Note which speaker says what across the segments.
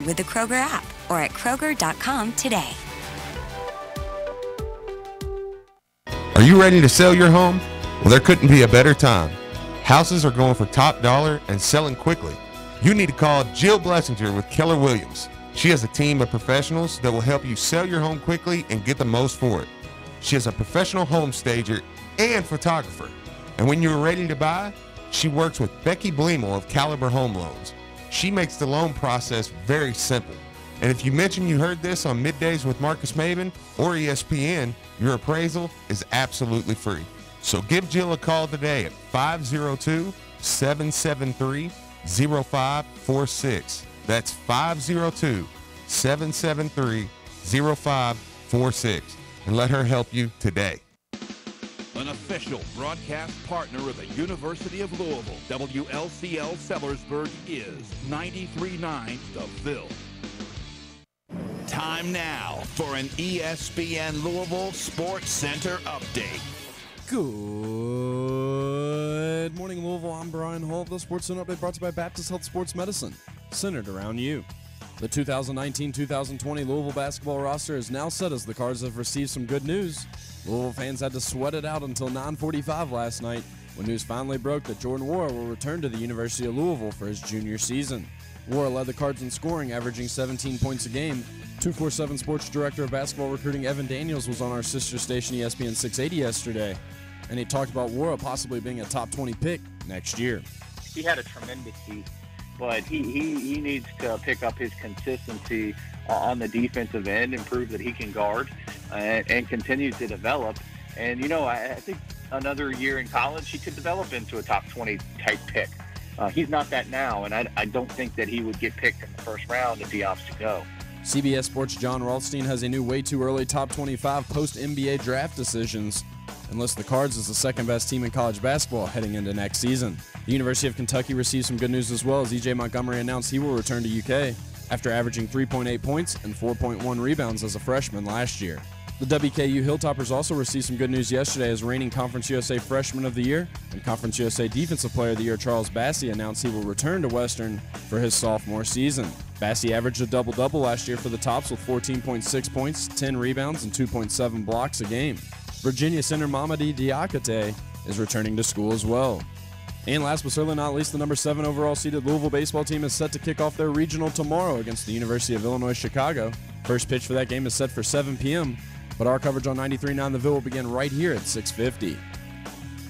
Speaker 1: with the Kroger app or at Kroger.com today.
Speaker 2: Are you ready to sell your home? Well, there couldn't be a better time. Houses are going for top dollar and selling quickly. You need to call Jill Blessinger with Keller Williams. She has a team of professionals that will help you sell your home quickly and get the most for it. She is a professional home stager and photographer. And when you're ready to buy, she works with Becky Bleemel of Caliber Home Loans. She makes the loan process very simple. And if you mention you heard this on Middays with Marcus Maben or ESPN, your appraisal is absolutely free. So give Jill a call today at 502-773-0546. That's 502-773-0546. And let her help you today.
Speaker 3: An official broadcast partner of the University of Louisville, WLCL Sellersburg is 93.9 The Ville. Time now for an ESPN Louisville Sports Center update.
Speaker 4: Good morning, Louisville. I'm Brian Hall. The Sports Center update brought to you by Baptist Health Sports Medicine, centered around you. The 2019-2020 Louisville basketball roster is now set as the Cards have received some good news. Louisville fans had to sweat it out until 9:45 last night when news finally broke that Jordan Nwora will return to the University of Louisville for his junior season. Nwora led the Cards in scoring, averaging 17 points a game. 247 Sports Director of Basketball Recruiting Evan Daniels was on our sister station ESPN 680 yesterday, and he talked about Nwora possibly being a top 20 pick next year.
Speaker 5: He had a tremendous season, but he needs to pick up his consistency on the defensive end and prove that he can guard and continue to develop. And, you know, I think another year in college, he could develop into a top 20 type pick. He's not that now, and I don't think that he would get picked in the first round if he opts to go.
Speaker 4: CBS Sports' John Rothstein has a new way too early top 25 post-NBA draft decisions and lists the Cards as the second-best team in college basketball heading into next season. The University of Kentucky received some good news as well as E.J. Montgomery announced he will return to UK after averaging 3.8 points and 4.1 rebounds as a freshman last year. The WKU Hilltoppers also received some good news yesterday as reigning Conference USA Freshman of the Year and Conference USA Defensive Player of the Year Charles Bassey announced he will return to Western for his sophomore season. Bassey averaged a double-double last year for the Tops with 14.6 points, 10 rebounds, and 2.7 blocks a game. Virginia center Mamadi Diakate is returning to school as well. And last but certainly not least, the number 7 overall seeded Louisville baseball team is set to kick off their regional tomorrow against the University of Illinois Chicago. First pitch for that game is set for 7 p.m., but our coverage on 93.9 The Ville will begin right here at 6:50.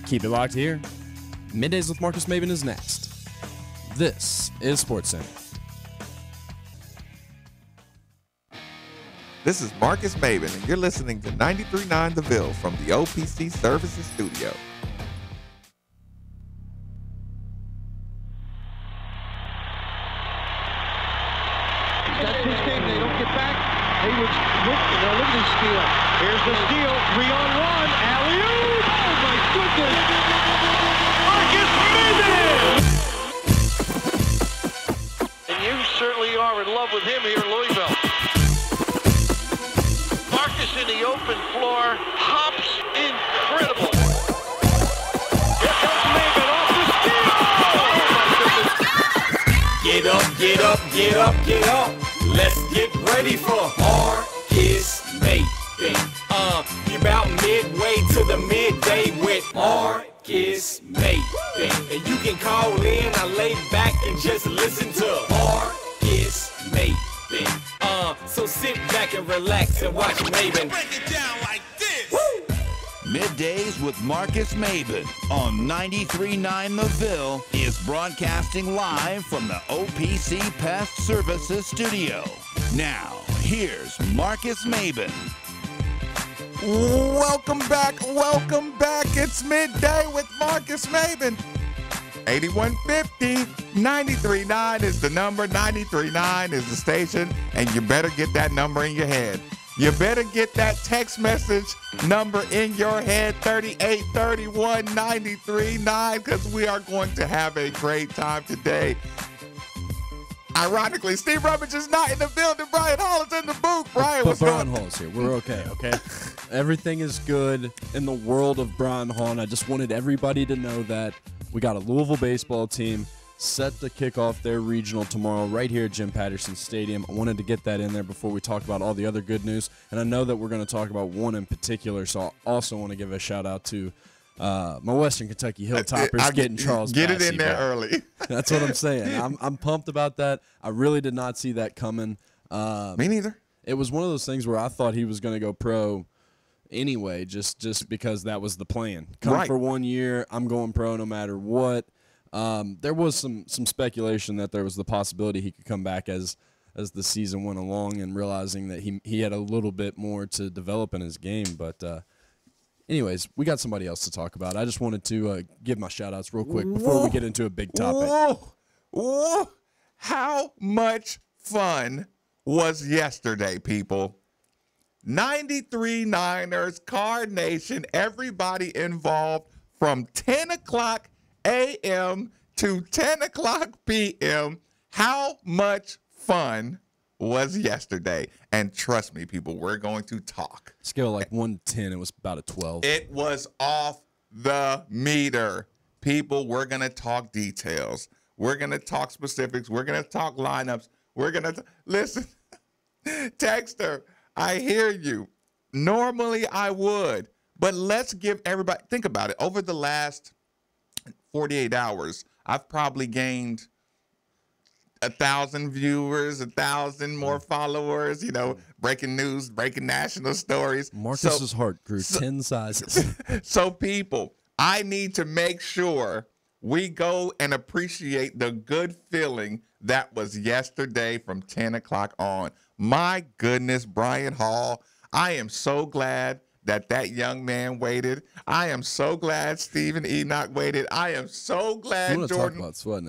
Speaker 4: Keep it locked here. Middays with Marcus Maben is next. This is Sports Center.
Speaker 6: This is Marcus Maben, and you're listening to 93.9 The Ville from the OPC Services Studio.
Speaker 7: That's his game. They don't get back. Hayward's look at this steal. Here's the steal. 3-on-1. Alley-oop. Oh, my goodness. Marcus Maben. And you certainly are in love with him here in Louisville. Marcus in the open floor. Hops incredible. Here comes Maben off the steal. Oh, my goodness.
Speaker 8: Get up, get up, get up, get up. Let's get ready for Marcus Maben. You're about midway to the midday with Marcus Maben. And you can call in, I lay back and just listen to Marcus Maben. So sit back and relax and watch Maben. Break it down like this. Woo!
Speaker 3: Middays with Marcus Maben on 93.9 The Ville is broadcasting live from the OPC Pest Services Studio. Now, here's Marcus Maben.
Speaker 6: Welcome back. It's midday with Marcus Maben. 8150 93.9 is the number. 93.9 is the station, and you better get that number in your head. You better get that text message number in your head, 3831 93.9, because we are going to have a great time today. Ironically, Steve Rummage is not in the building. Brian Hall is in the booth. Brian, what's
Speaker 4: Brian
Speaker 6: going on?
Speaker 4: Hall is here. We're okay. Everything is good in the world of Brian Hall, and I just wanted everybody to know that we got a Louisville baseball team set to kick off their regional tomorrow right here at Jim Patterson Stadium. I wanted to get that in there before we talk about all the other good news, and I know that we're going to talk about one in particular, so I also want to give a shout-out to my Western Kentucky Hilltoppers getting Charles
Speaker 6: Get
Speaker 4: Bassey
Speaker 6: it in there
Speaker 4: back.
Speaker 6: early.
Speaker 4: That's what I'm saying. I'm pumped about that. I really did not see that coming.
Speaker 6: Me neither.
Speaker 4: It was one of those things where I thought he was going to go pro anyway, just because that was the plan. Come for 1 year, I'm going pro no matter what. There was some speculation that there was the possibility he could come back as the season went along, and realizing that he had a little bit more to develop in his game. But anyways, we got somebody else to talk about. I just wanted to give my shout-outs real quick before we get into a big topic.
Speaker 6: Whoa. How much fun was yesterday, people? 93 Niners, Card Nation, everybody involved from 10 o'clock a.m. to 10 o'clock p.m. How much fun was yesterday? And trust me, people, we're going to talk.
Speaker 4: Scale like 1 to 10, it was about a 12.
Speaker 6: It was off the meter. People, we're going to talk details. We're going to talk specifics. We're going to talk lineups. We're going to listen. Texter, I hear you. Normally I would, but let's give everybody, think about it. Over the last 48 hours, I've probably gained 1,000 viewers, 1,000 more followers, breaking news, breaking national stories.
Speaker 4: Marcus's heart grew 10 sizes.
Speaker 6: So people, I need to make sure we go and appreciate the good feeling that was yesterday from 10 o'clock on. My goodness, Brian Hall, I am so glad that young man waited. I am so glad Stephen Enoch waited. I am so glad Jordan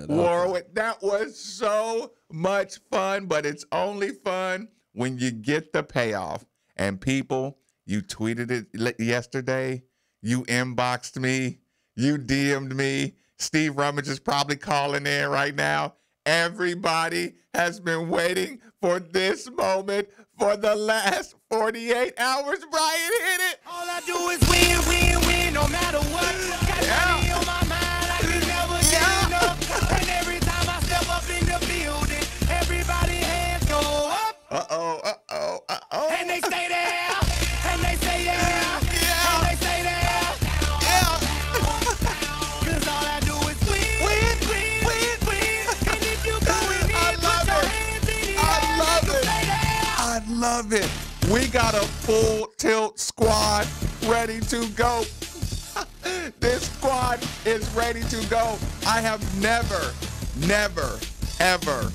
Speaker 6: Warwick. That was so much fun, but it's only fun when you get the payoff. And people, you tweeted it yesterday. You inboxed me. You DM'd me. Steve Rummage is probably calling in right now. Everybody has been waiting for this moment for the last 48 hours. Brian hit it.
Speaker 8: All I do is win, no matter what. Got money on my mind, I can never get enough. And every time I step up in the building, everybody hands go up.
Speaker 6: Uh-oh.
Speaker 8: And they stay there, and they stay there, and they stay there. Cause all I do is win. And if you go in here, put your hands in the air.
Speaker 6: I love it. We got a full tilt squad ready to go. This squad is ready to go. I have never, ever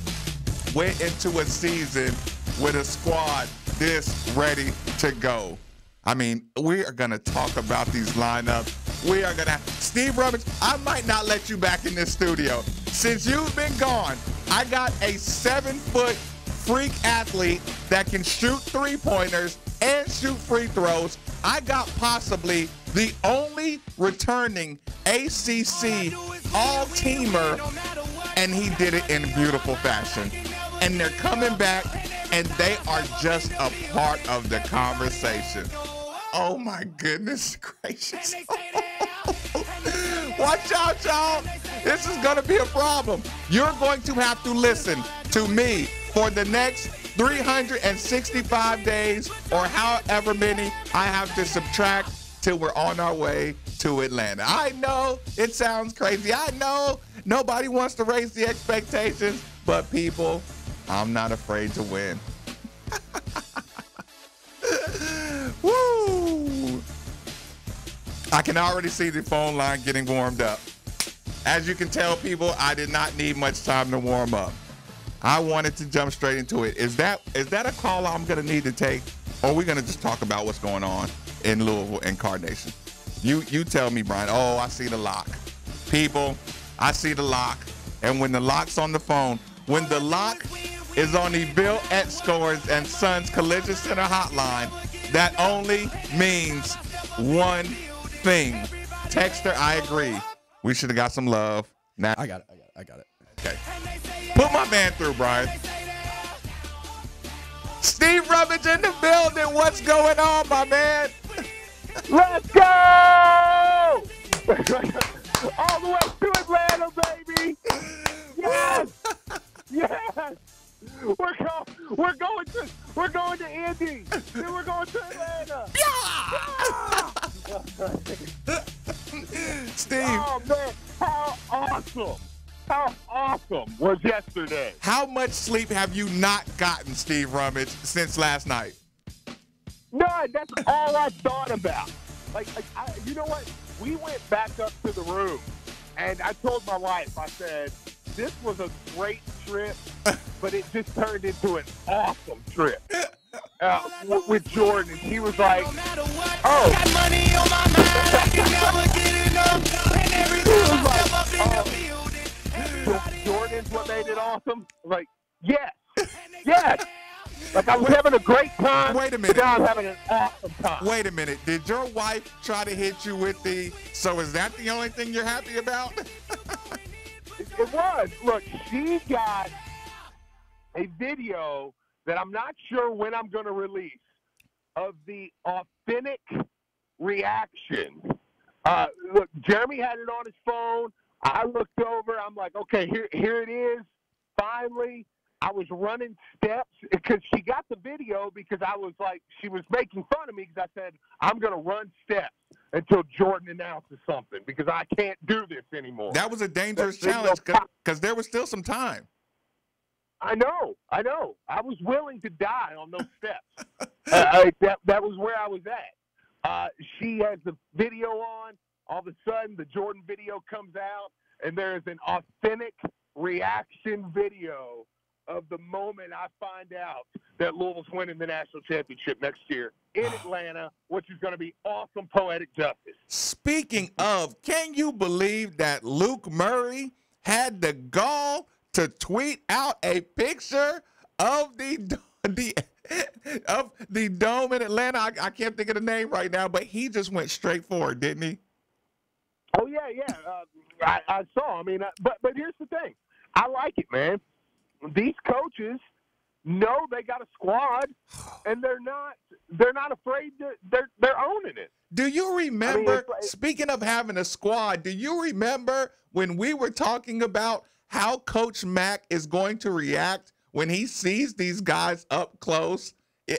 Speaker 6: went into a season with a squad this ready to go. I mean, we are going to talk about these lineups. We are going to, Steve Rummage, I might not let you back in this studio. Since you've been gone, I got a 7-foot freak athlete that can shoot three-pointers and shoot free throws. I got possibly the only returning ACC all-teamer, and he did it in beautiful fashion. And they're coming back, and they are just a part of the conversation. Oh, my goodness gracious. Watch out, y'all. This is going to be a problem. You're going to have to listen to me for the next 365 days or however many I have to subtract till we're on our way to Atlanta. I know it sounds crazy. I know nobody wants to raise the expectations, but people, I'm not afraid to win. Woo! I can already see the phone line getting warmed up. As you can tell, people, I did not need much time to warm up. I wanted to jump straight into it. Is that a call I'm going to need to take, or are we going to just talk about what's going on in Louisville and Card Nation? You tell me, Brian. Oh, I see the lock. People, I see the lock. And when the lock's on the phone, when the lock is on the Bill X Scores and Sons Collision Center hotline, that only means one thing. Texter, I agree. We should have got some love. Now
Speaker 4: I got it.
Speaker 6: Okay. Put my man through, Brian. Steve Rummage in the building. What's going on, my man?
Speaker 9: Let's go! All the way to Atlanta, baby! Yes. We're going to Indy. Then we're going to Atlanta.
Speaker 6: Steve.
Speaker 9: Oh man, how awesome was yesterday?
Speaker 6: How much sleep have you not gotten, Steve Rummage, since last night?
Speaker 9: None. That's all I thought about. You know what? We went back up to the room, and I told my wife, I said, this was a great trip, but it just turned into an awesome trip with Jordan. And he was like, oh. Got money on my mind, I can never get enough. And every time I step up in the building, Jordan's what made it awesome? Like, yes. Like, I was having a great time.
Speaker 6: Wait a minute.
Speaker 9: Now I'm having an awesome time.
Speaker 6: Wait a minute. Did your wife try to hit you with so is that the only thing you're happy about?
Speaker 9: It was. Look, she got a video that I'm not sure when I'm going to release of the authentic reaction. Look, Jeremy had it on his phone. I looked over. I'm like, okay, here it is. Finally, I was running steps because she got the video because I was like, she was making fun of me because I said, I'm going to run steps until Jordan announces something because I can't do this anymore.
Speaker 6: That was a dangerous challenge because there was still some time.
Speaker 9: I know. I was willing to die on those steps. That was where I was at. She has the video on. All of a sudden, the Jordan video comes out, and there is an authentic reaction video of the moment I find out that Louisville's winning the national championship next year in Atlanta, which is going to be awesome poetic justice.
Speaker 6: Speaking of, can you believe that Luke Murray had the gall to tweet out a picture of the dome in Atlanta? I can't think of the name right now, but he just went straight for it, didn't he?
Speaker 9: Oh, yeah. I saw. I mean, but here's the thing. I like it, man. These coaches know they got a squad, and they're not afraid to. They're owning it.
Speaker 6: Do you remember? Speaking of having a squad, do you remember when we were talking about how Coach Mack is going to react when he sees these guys up close?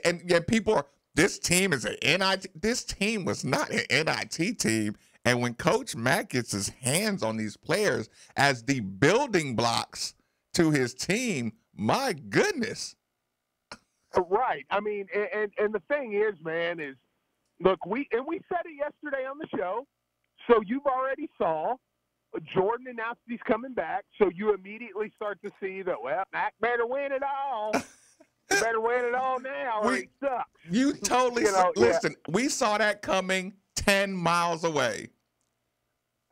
Speaker 6: And people are, this team is an NIT. This team was not an NIT team. And when Coach Mack gets his hands on these players as the building blocks to his team, my goodness.
Speaker 9: Right. I mean, and the thing is, man, is look, we said it yesterday on the show, so you've already saw Jordan announced he's coming back, so you immediately start to see that, well, Mac better win it all. You better win it all now or he sucks.
Speaker 6: You totally listen, we saw that coming 10 miles away.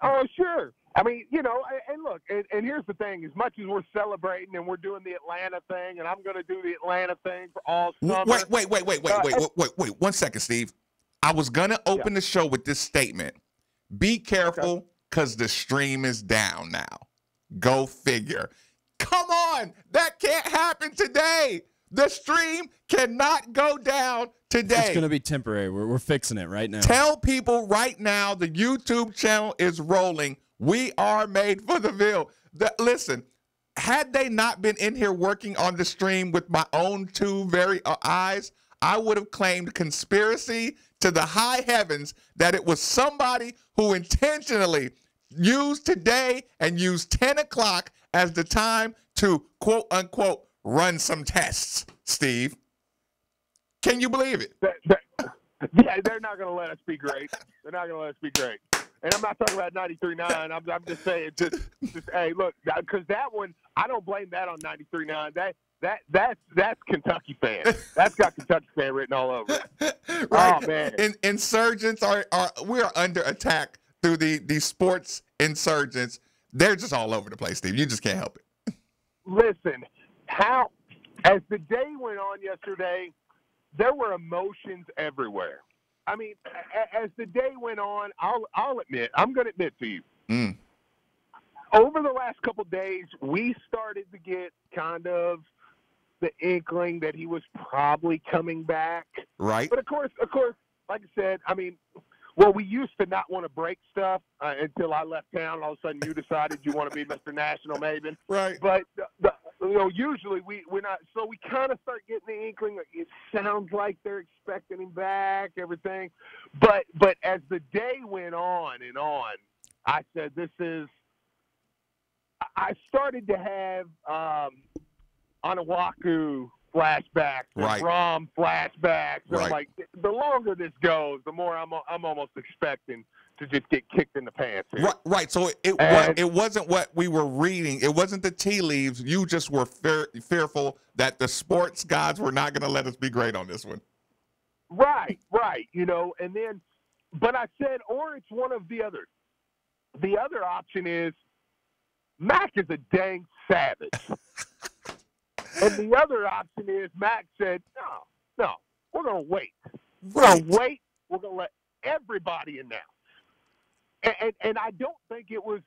Speaker 9: Oh, sure. I mean, and look, and here's the thing. As much as we're celebrating and we're doing the Atlanta thing, and I'm going to do the Atlanta thing for all summer.
Speaker 6: Wait. 1 second, Steve. I was going to open the show with this statement. Be careful because the stream is down now. Go figure. Come on. That can't happen today. The stream cannot go down today.
Speaker 4: It's going to be temporary. We're fixing it right now.
Speaker 6: Tell people right now the YouTube channel is rolling. We are made for the Ville. Listen, had they not been in here working on the stream with my own two very eyes, I would have claimed conspiracy to the high heavens that it was somebody who intentionally used today and used 10 o'clock as the time to, quote, unquote, run some tests, Steve. Can you believe it?
Speaker 9: Yeah, they're not going to let us be great. They're not going to let us be great. And I'm not talking about 93.9. I'm just saying, just hey, look, because that one, I don't blame that on 93.9. That's Kentucky fan. That's got Kentucky fan written all over it.
Speaker 6: Right.
Speaker 9: Oh man,
Speaker 6: insurgents we are under attack through the sports insurgents. They're just all over the place, Steve. You just can't help it.
Speaker 9: Listen, as the day went on yesterday, there were emotions everywhere. I mean, as the day went on, I'll admit, I'm going to admit to you, over the last couple of days, we started to get kind of the inkling that he was probably coming back.
Speaker 6: Right.
Speaker 9: But of course, like I said, I mean, well, we used to not want to break stuff until I left town. All of a sudden, you decided you want to be Mr. National Maven.
Speaker 6: Right.
Speaker 9: But usually we're not. So we kind of start getting the inkling. It sounds like they're expecting him back, everything. But as the day went on and on, I said, this is. I started to have Anawaku flashbacks, and Rom flashbacks. And I'm like, the longer this goes, the more I'm almost expecting to just get kicked in the pants here.
Speaker 6: Right. So it wasn't what we were reading. It wasn't the tea leaves. You just were fearful that the sports gods were not going to let us be great on this one.
Speaker 9: Right. And then, but I said, or it's one of the others. The other option is Mac is a dang savage. And the other option is Mac said, no, we're going to wait. We're going to wait. We're going to let everybody announce. And I don't think it was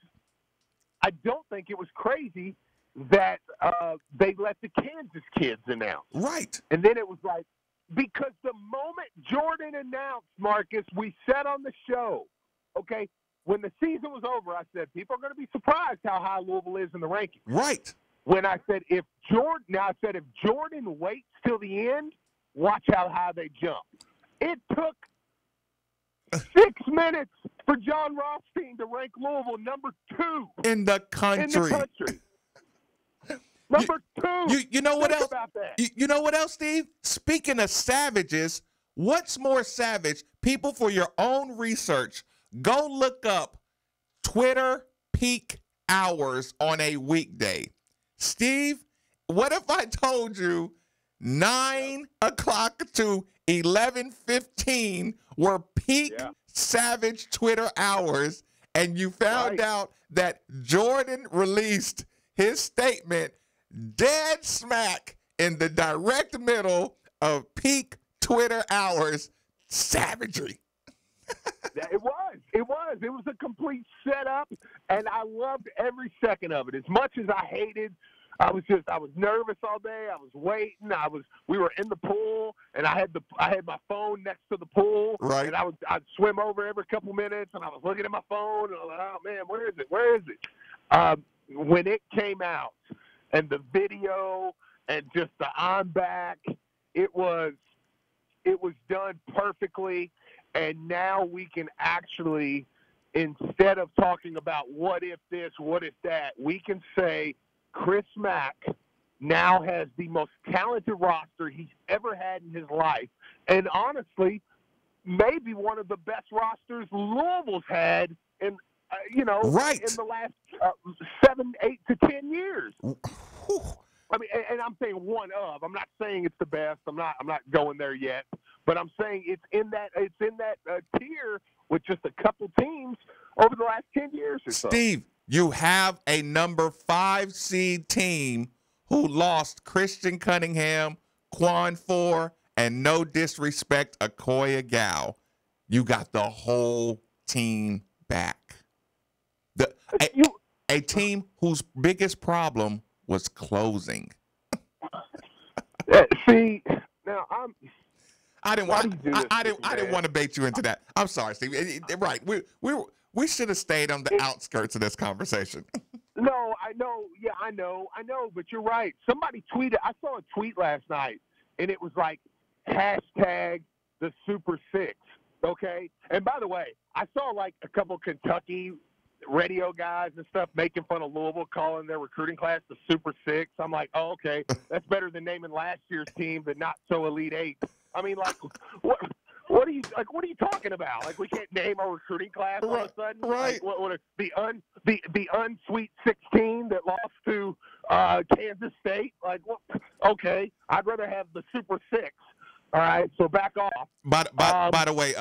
Speaker 9: crazy that they let the Kansas kids announce.
Speaker 6: Right.
Speaker 9: And then it was like, because the moment Jordan announced, Marcus, we said on the show, okay, when the season was over, I said, people are going to be surprised how high Louisville is in the rankings.
Speaker 6: Right.
Speaker 9: When I said, if Jordan waits till the end, watch how high they jump. It took 6 minutes for John Rothstein to rank Louisville number 2
Speaker 6: in the country.
Speaker 9: Number 2.
Speaker 6: You know what else?
Speaker 9: About that.
Speaker 6: You know what else, Steve? Speaking of savages, what's more savage? People, for your own research, go look up Twitter peak hours on a weekday. Steve, what if I told you 9 o'clock to 11:15 were peak savage Twitter hours, and you found out that Jordan released his statement dead smack in the direct middle of peak Twitter hours? Savagery. It was a complete setup, and I loved every second of it. As much as I hated, I was nervous all day. I was waiting. We were in the pool, and I had my phone next to the pool, right?
Speaker 9: And I'd swim over every couple minutes, and I was looking at my phone, and I was like, oh man, where is it? When it came out, and the video, and just the I'm back, it was done perfectly. And now we can actually, instead of talking about what if this, what if that, we can say Chris Mack now has the most talented roster he's ever had in his life. And honestly, maybe one of the best rosters Louisville's had in in the last 7, 8 to 10 years. I mean, and I'm saying one of. I'm not saying it's the best. I'm not going there yet. But I'm saying it's in that tier with just a couple teams over the last 10 years or so.
Speaker 6: Steve, you have a number 5 seed team who lost Christian Cunningham, Quan Four, and no disrespect, Akoya Gal. You got the whole team back. A team whose biggest problem was closing.
Speaker 9: See, now
Speaker 6: I didn't want to bait you into that. I'm sorry, Steve. Right. We should have stayed on the outskirts of this conversation.
Speaker 9: No, I know. Yeah, I know. But you're right. Somebody tweeted. I saw a tweet last night, and it was like hashtag the Super Six. Okay. And by the way, I saw like a couple Kentucky radio guys and stuff making fun of Louisville, calling their recruiting class the Super Six. I'm like, oh, okay, that's better than naming last year's team the Not So Elite Eight. I mean, like, what are you talking about? Like, we can't name our recruiting class all of a sudden?
Speaker 6: Right.
Speaker 9: Like, the unsweet 16 that lost to Kansas State? Like, okay, I'd rather have the Super Six. All right, so back off.
Speaker 6: By the way,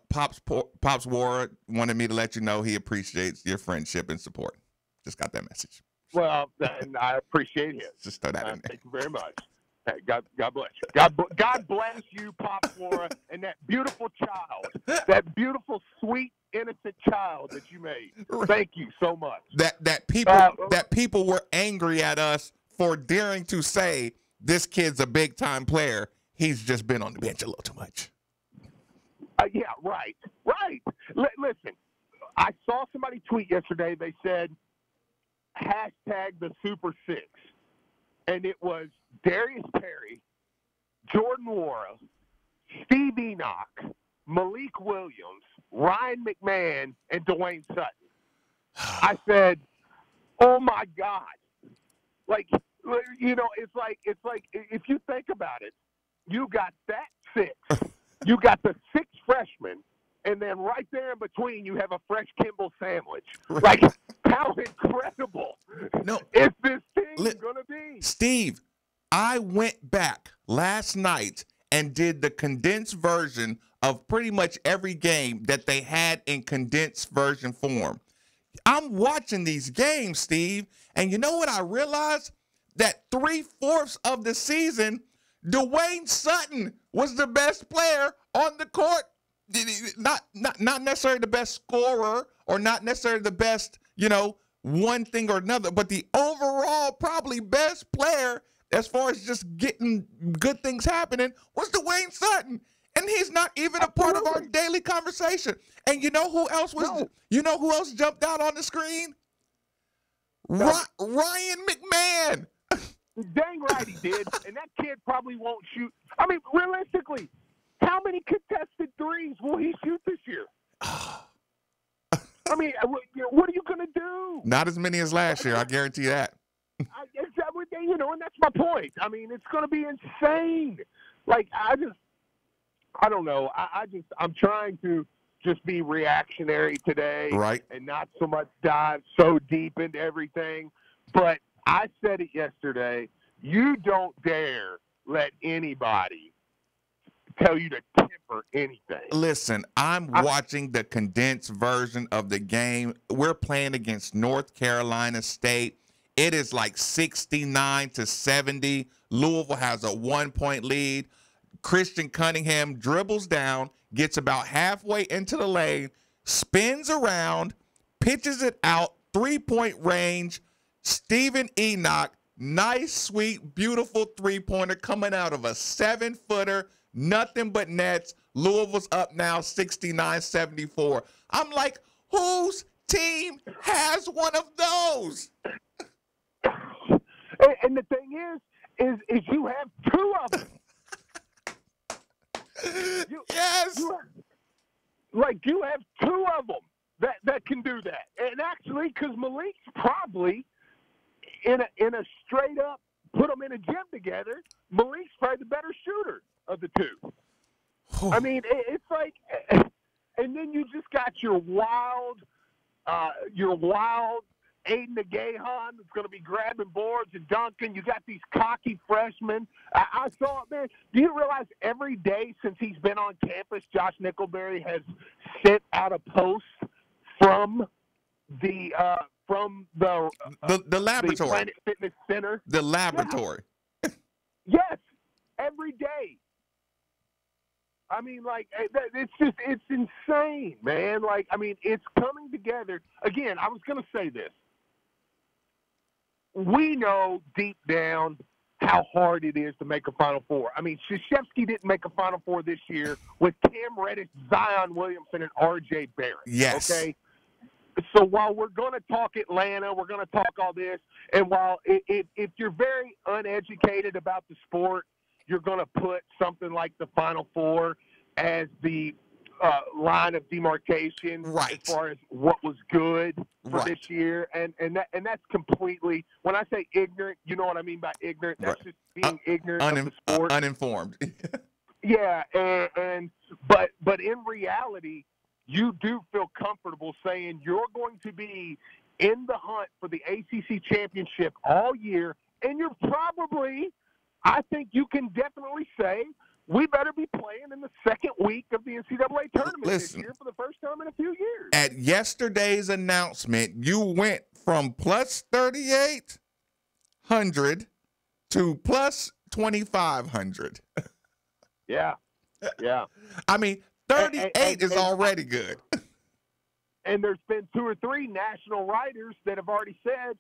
Speaker 6: Pops Ward wanted me to let you know he appreciates your friendship and support. Just got that message.
Speaker 9: Well, and I appreciate it.
Speaker 6: Just throw that in there.
Speaker 9: Thank you very much. Hey, God bless you. God bless you, Pops Ward, and that beautiful child, that beautiful, sweet, innocent child that you made. Thank you so much.
Speaker 6: That people were angry at us for daring to say this kid's a big time player. He's just been on the bench a little too much.
Speaker 9: Yeah, right. Listen, I saw somebody tweet yesterday. They said, hashtag the Super Six. and it was Darius Perry, Jordan Wara, Steve Enoch, Malik Williams, Ryan McMahon, and Dwayne Sutton. I said, oh, my God. Like, it's like if you think about it, you got that six. You got the six freshmen, and then right there in between you have a fresh Kimball sandwich. Like, how incredible is this team going to be?
Speaker 6: Steve, I went back last night and did the condensed version of pretty much every game that they had in condensed version form. I'm watching these games, Steve, and you know what I realized? That 3/4 of the season, Dwayne Sutton was the best player on the court. Not necessarily the best scorer or not necessarily the best, one thing or another, but the overall probably best player as far as just getting good things happening was Dwayne Sutton. And he's not even a part of our daily conversation. And you know who else who else jumped out on the screen? Ryan McMahon.
Speaker 9: Dang right he did. And that kid probably won't shoot. I mean, realistically, how many contested threes will he shoot this year? I mean, what are you going to do?
Speaker 6: Not as many as last year, I guarantee that.
Speaker 9: And that's my point. I mean, it's going to be insane. Like, I don't know. I'm trying to just be reactionary today,
Speaker 6: right,
Speaker 9: and not so much dive so deep into everything. But I said it yesterday. You don't dare let anybody tell you to temper anything.
Speaker 6: Listen, I'm watching the condensed version of the game. We're playing against North Carolina State. It is like 69-70. Louisville has a 1-point lead. Christian Cunningham dribbles down, gets about halfway into the lane, spins around, pitches it out, 3-point range. Steven Enoch, nice, sweet, beautiful three-pointer coming out of a 7-footer, nothing but nets. Louisville's up now 69-74. I'm like, whose team has one of those?
Speaker 9: And the thing is you have two of them.
Speaker 6: Yes.
Speaker 9: You have two of them that can do that. And actually, because Malik's probably in a straight up put them in a gym together, Malik's probably the better shooter of the two. I mean, it's like, and then you just got your wild Aiden Agahan that's going to be grabbing boards and dunking. You got these cocky freshmen. I saw it, man. Do you realize every day since he's been on campus, Josh Nickelberry has sent out a post from the
Speaker 6: laboratory,
Speaker 9: the Planet Fitness Center,
Speaker 6: the laboratory.
Speaker 9: Yes, every day. I mean, like, it's insane, man. Like, I mean, it's coming together. Again, I was going to say this. We know deep down how hard it is to make a Final Four. I mean, Krzyzewski didn't make a Final Four this year with Cam Reddish, Zion Williamson, and R.J. Barrett.
Speaker 6: Yes.
Speaker 9: Okay? So while we're going to talk Atlanta, we're going to talk all this, and while if you're very uneducated about the sport, you're going to put something like the Final Four as the line of demarcation,
Speaker 6: right,
Speaker 9: as far as what was good for
Speaker 6: right.
Speaker 9: this year, and that's completely. When I say ignorant, you know what I mean by ignorant. That's
Speaker 6: right.
Speaker 9: Just being ignorant of the sport,
Speaker 6: uninformed.
Speaker 9: Yeah, but in reality, you do feel comfortable saying you're going to be in the hunt for the ACC championship all year, and you're probably, I think you can definitely say, we better be playing in the second week of the NCAA tournament this year for the first time in a few years.
Speaker 6: At yesterday's announcement, you went from plus 3,800 to plus 2,500.
Speaker 9: Yeah.
Speaker 6: I mean, 38 is already good.
Speaker 9: And there's been 2 or 3 national writers that have already said,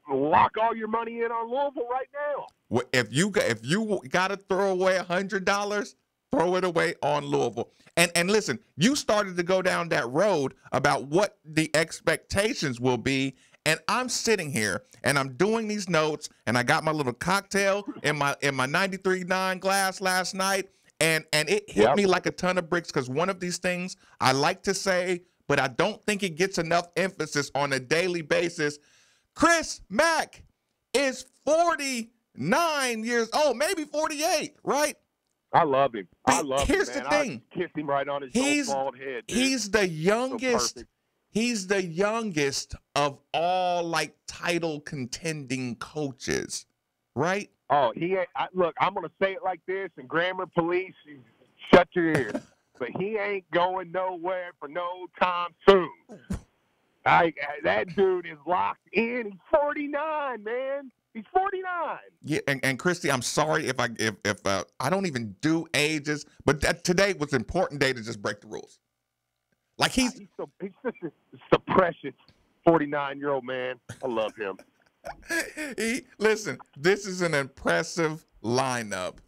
Speaker 9: lock all your money in on Louisville right now.
Speaker 6: Well, if you got to throw away $100, throw it away on Louisville. And listen, you started to go down that road about what the expectations will be, And I'm sitting here and I'm doing these notes, and I got my little cocktail in my 93.9 glass last night, and it hit me like a ton of bricks, because one of these things I like to say, but I don't think it gets enough emphasis on a daily basis. Chris Mack is 49 years old, maybe 48, right?
Speaker 9: I love him.
Speaker 6: Here's
Speaker 9: him, man.
Speaker 6: the thing.
Speaker 9: I kissed him right on his bald head. Dude.
Speaker 6: He's the youngest.
Speaker 9: So
Speaker 6: he's the youngest of all, like, title contending coaches, right?
Speaker 9: Oh, he ain't. Look, I'm going to say it like this, and grammar police, shut your ears. But he ain't going nowhere for no time soon. That dude is locked in. He's 49, man. He's 49.
Speaker 6: Yeah, and Christy, I'm sorry if I don't even do ages, but today was an important day to just break the rules. Like he's just a precious 49-year-old man. I love him. Listen, this is an impressive lineup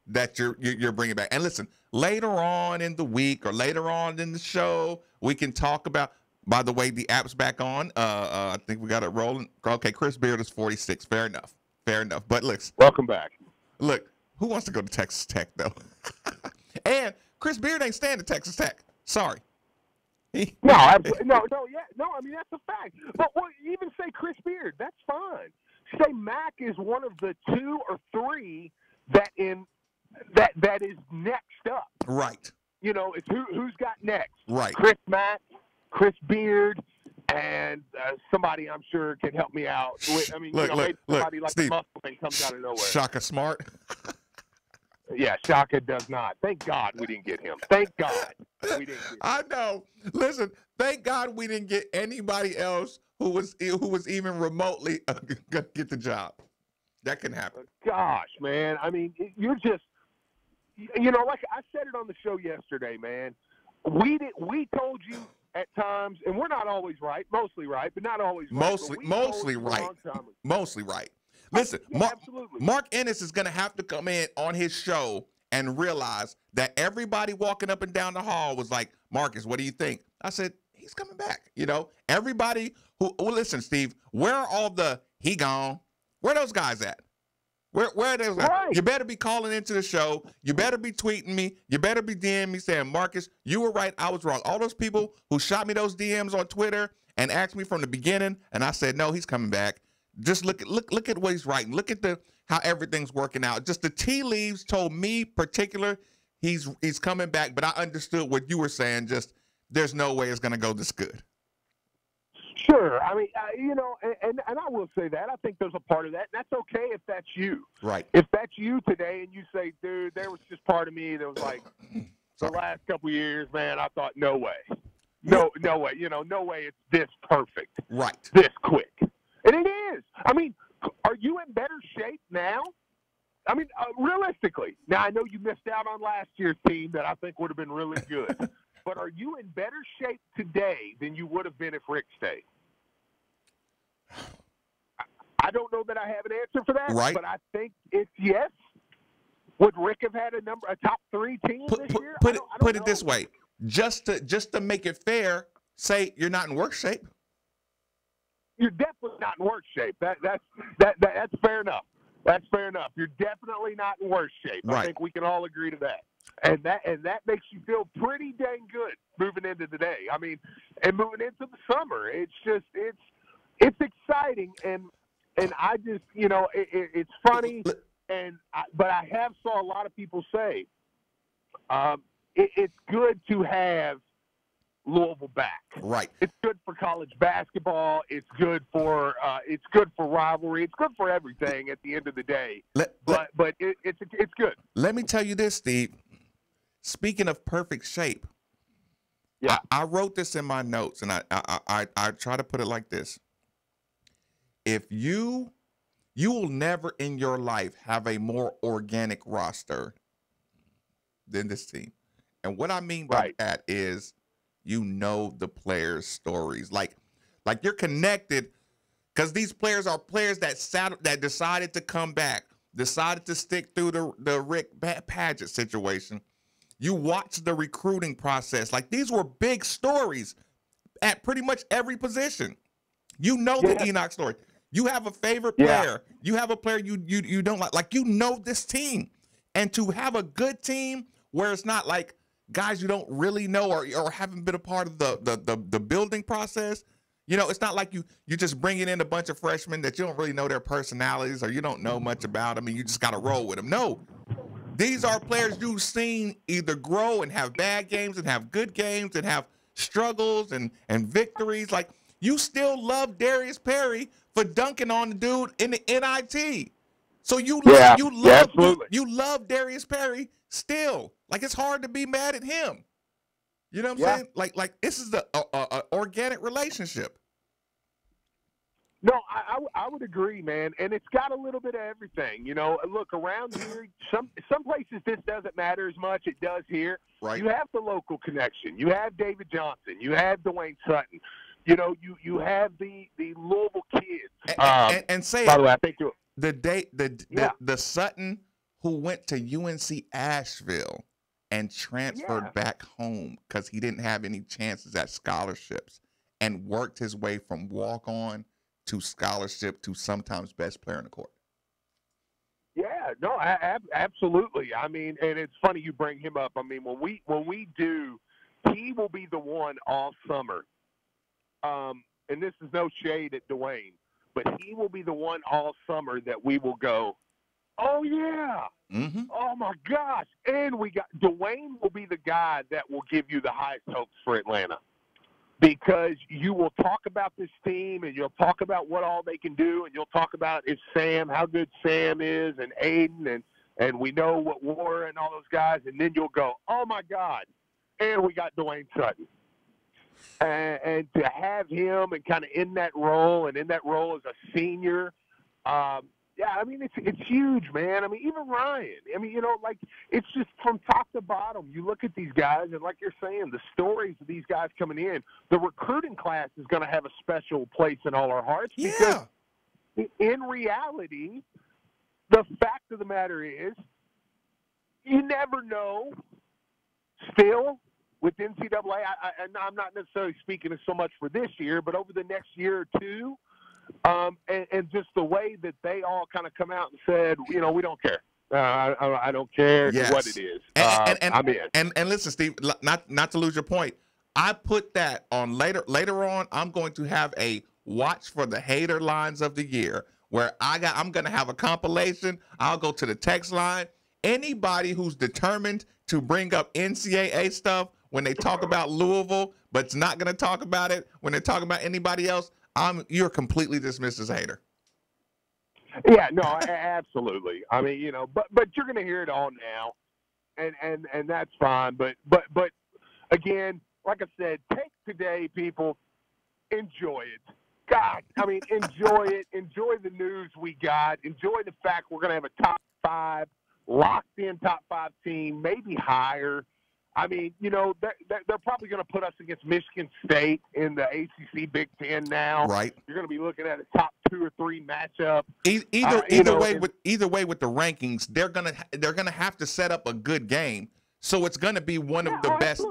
Speaker 6: that you're bringing back. And listen, later on in the week or later on in the show, we can talk about. By the way, the app's back on. I think we got it rolling. Okay, Chris Beard is 46. Fair enough. But look,
Speaker 9: welcome back.
Speaker 6: Look, who wants to go to Texas Tech though? And Chris Beard ain't staying at Texas Tech. Sorry.
Speaker 9: No. I mean, that's a fact. But even say Chris Beard, that's fine. Say Mack is one of the 2 or 3 that is next up.
Speaker 6: Right.
Speaker 9: You know, it's who's got next.
Speaker 6: Right.
Speaker 9: Chris Mack, Chris Beard, and somebody I'm sure can help me out. Maybe somebody like
Speaker 6: Steve,
Speaker 9: the muscle thing comes out of nowhere.
Speaker 6: Shaka Smart.
Speaker 9: Yeah, Shaka does not. Thank God we didn't get him. Thank God we didn't get him.
Speaker 6: I know. Listen, thank God we didn't get anybody else who was even remotely gonna get the job. That can happen.
Speaker 9: Gosh, man. I mean, you're just, like I said it on the show yesterday, man. We told you at times, and we're not always right, mostly right, but not always right.
Speaker 6: Mostly right. Listen, Mark Ennis is going to have to come in on his show and realize that everybody walking up and down the hall was like, Marcus, what do you think? I said, he's coming back. Everybody listen, Steve, where are all he gone? Where are those guys at? Where are those guys? Right. You better be calling into the show. You better be tweeting me. You better be DMing me saying, Marcus, you were right. I was wrong. All those people who shot me those DMs on Twitter and asked me from the beginning, and I said, no, he's coming back. Just look at what he's writing. Look at how everything's working out. Just the tea leaves told me particular he's coming back, but I understood what you were saying. Just there's no way it's going to go this good.
Speaker 9: Sure. I mean, and I will say that. I think there's a part of that, and that's okay if that's you.
Speaker 6: Right.
Speaker 9: If that's you today and you say, dude, there was just part of me that was like, the last couple of years, man, I thought, no way. No way. No way it's this perfect.
Speaker 6: Right.
Speaker 9: This quick. And it is. I mean, are you in better shape now? I mean, realistically. Now, I know you missed out on last year's team that I think would have been really good. But are you in better shape today than you would have been if Rick stayed? I don't know that I have an answer for that,
Speaker 6: right.
Speaker 9: But I think it's yes. Would Rick have had a top 3 team this year?
Speaker 6: Put it this way. Just to make it fair, say you're not in worse shape.
Speaker 9: You're definitely not in worse shape. That's fair enough. That's fair enough. You're definitely not in worse shape.
Speaker 6: Right.
Speaker 9: I think we can all agree to that. And that makes you feel pretty dang good moving into the day. I mean, and moving into the summer. It's just it's exciting, and I just it's funny, but I have saw a lot of people say it's good to have Louisville back.
Speaker 6: Right.
Speaker 9: It's good for college basketball. It's good for rivalry. It's good for everything at the end of the day. But it's good.
Speaker 6: Let me tell you this, Steve. Speaking of perfect shape,
Speaker 9: yeah,
Speaker 6: I wrote this in my notes, and I try to put it like this: if you will never in your life have a more organic roster than this team, and what I mean by that is, the players' stories, like you're connected, because these players are players that decided to come back, decided to stick through the Rick Padgett situation. You watch the recruiting process. Like, these were big stories at pretty much every position. You know the Enoch story. You have a favorite player. You have a player you don't like. Like, you know this team. And to have a good team where it's not like guys you don't really know or haven't been a part of the building process, you know, it's not like you just bringing in a bunch of freshmen that you don't really know their personalities or you don't know much about them and you just got to roll with them. No. These are players you've seen either grow and have bad games and have good games and have struggles and victories. Like, you still love Darius Perry for dunking on the dude in the NIT. So you love Darius Perry still. Like, it's hard to be mad at him. You know what I'm saying? Like this is the organic relationship.
Speaker 9: No, I would agree, man, and it's got a little bit of everything. You know, look, around here, some places this doesn't matter as much. It does here.
Speaker 6: Right.
Speaker 9: You have the local connection. You have David Johnson. You have Dwayne Sutton. You know, you have the Louisville kids.
Speaker 6: And say
Speaker 9: by the way, I think
Speaker 6: the Sutton who went to UNC Asheville and transferred back home because he didn't have any chances at scholarships and worked his way from walk-on to scholarship to sometimes best player in the court.
Speaker 9: Yeah, no, absolutely. I mean, and it's funny you bring him up. I mean, when we do, he will be the one all summer. And this is no shade at Dwayne, but he will be the one all summer that we will go, oh, yeah.
Speaker 6: Mm-hmm.
Speaker 9: Oh, my gosh. And Dwayne will be the guy that will give you the highest hopes for Atlanta. Because you will talk about this team and you'll talk about what all they can do and you'll talk about how good Sam is and Aiden and we know what Warren and all those guys, and then you'll go, oh, my God, and we got Dwayne Sutton. And to have him and kind of in that role and in that role as a senior, I mean, it's huge, man. I mean, even Ryan. I mean, you know, like, it's just from top to bottom. You look at these guys, and like you're saying, the stories of these guys coming in, the recruiting class is going to have a special place in all our hearts. Because in reality, the fact of the matter is, you never know still with NCAA. I'm not necessarily speaking so much for this year, but over the next year or two, and just the way that they all kind of come out and said, you know, we don't care. I don't care what it is.
Speaker 6: And listen, Steve, not to lose your point, I put that on later on. I'm going to have a watch for the hater lines of the year where I'm going to have a compilation. I'll go to the text line. Anybody who's determined to bring up NCAA stuff when they talk about Louisville, but it's not going to talk about it when they're talking about anybody else, you're completely dismissed as a hater.
Speaker 9: Yeah, no, absolutely. I mean, you know, but you're going to hear it all now, and that's fine. But again, like I said, take today, people, enjoy it. God, I mean, enjoy it. Enjoy the news we got. Enjoy the fact we're going to have a top 5, locked-in top 5 team, maybe higher. I mean, you know, they're probably going to put us against Michigan State in the ACC Big Ten now.
Speaker 6: Right.
Speaker 9: You're going to be looking at a top 2 or 3 matchup.
Speaker 6: Either way with the rankings, they're gonna have to set up a good game. So it's going to be one of the best,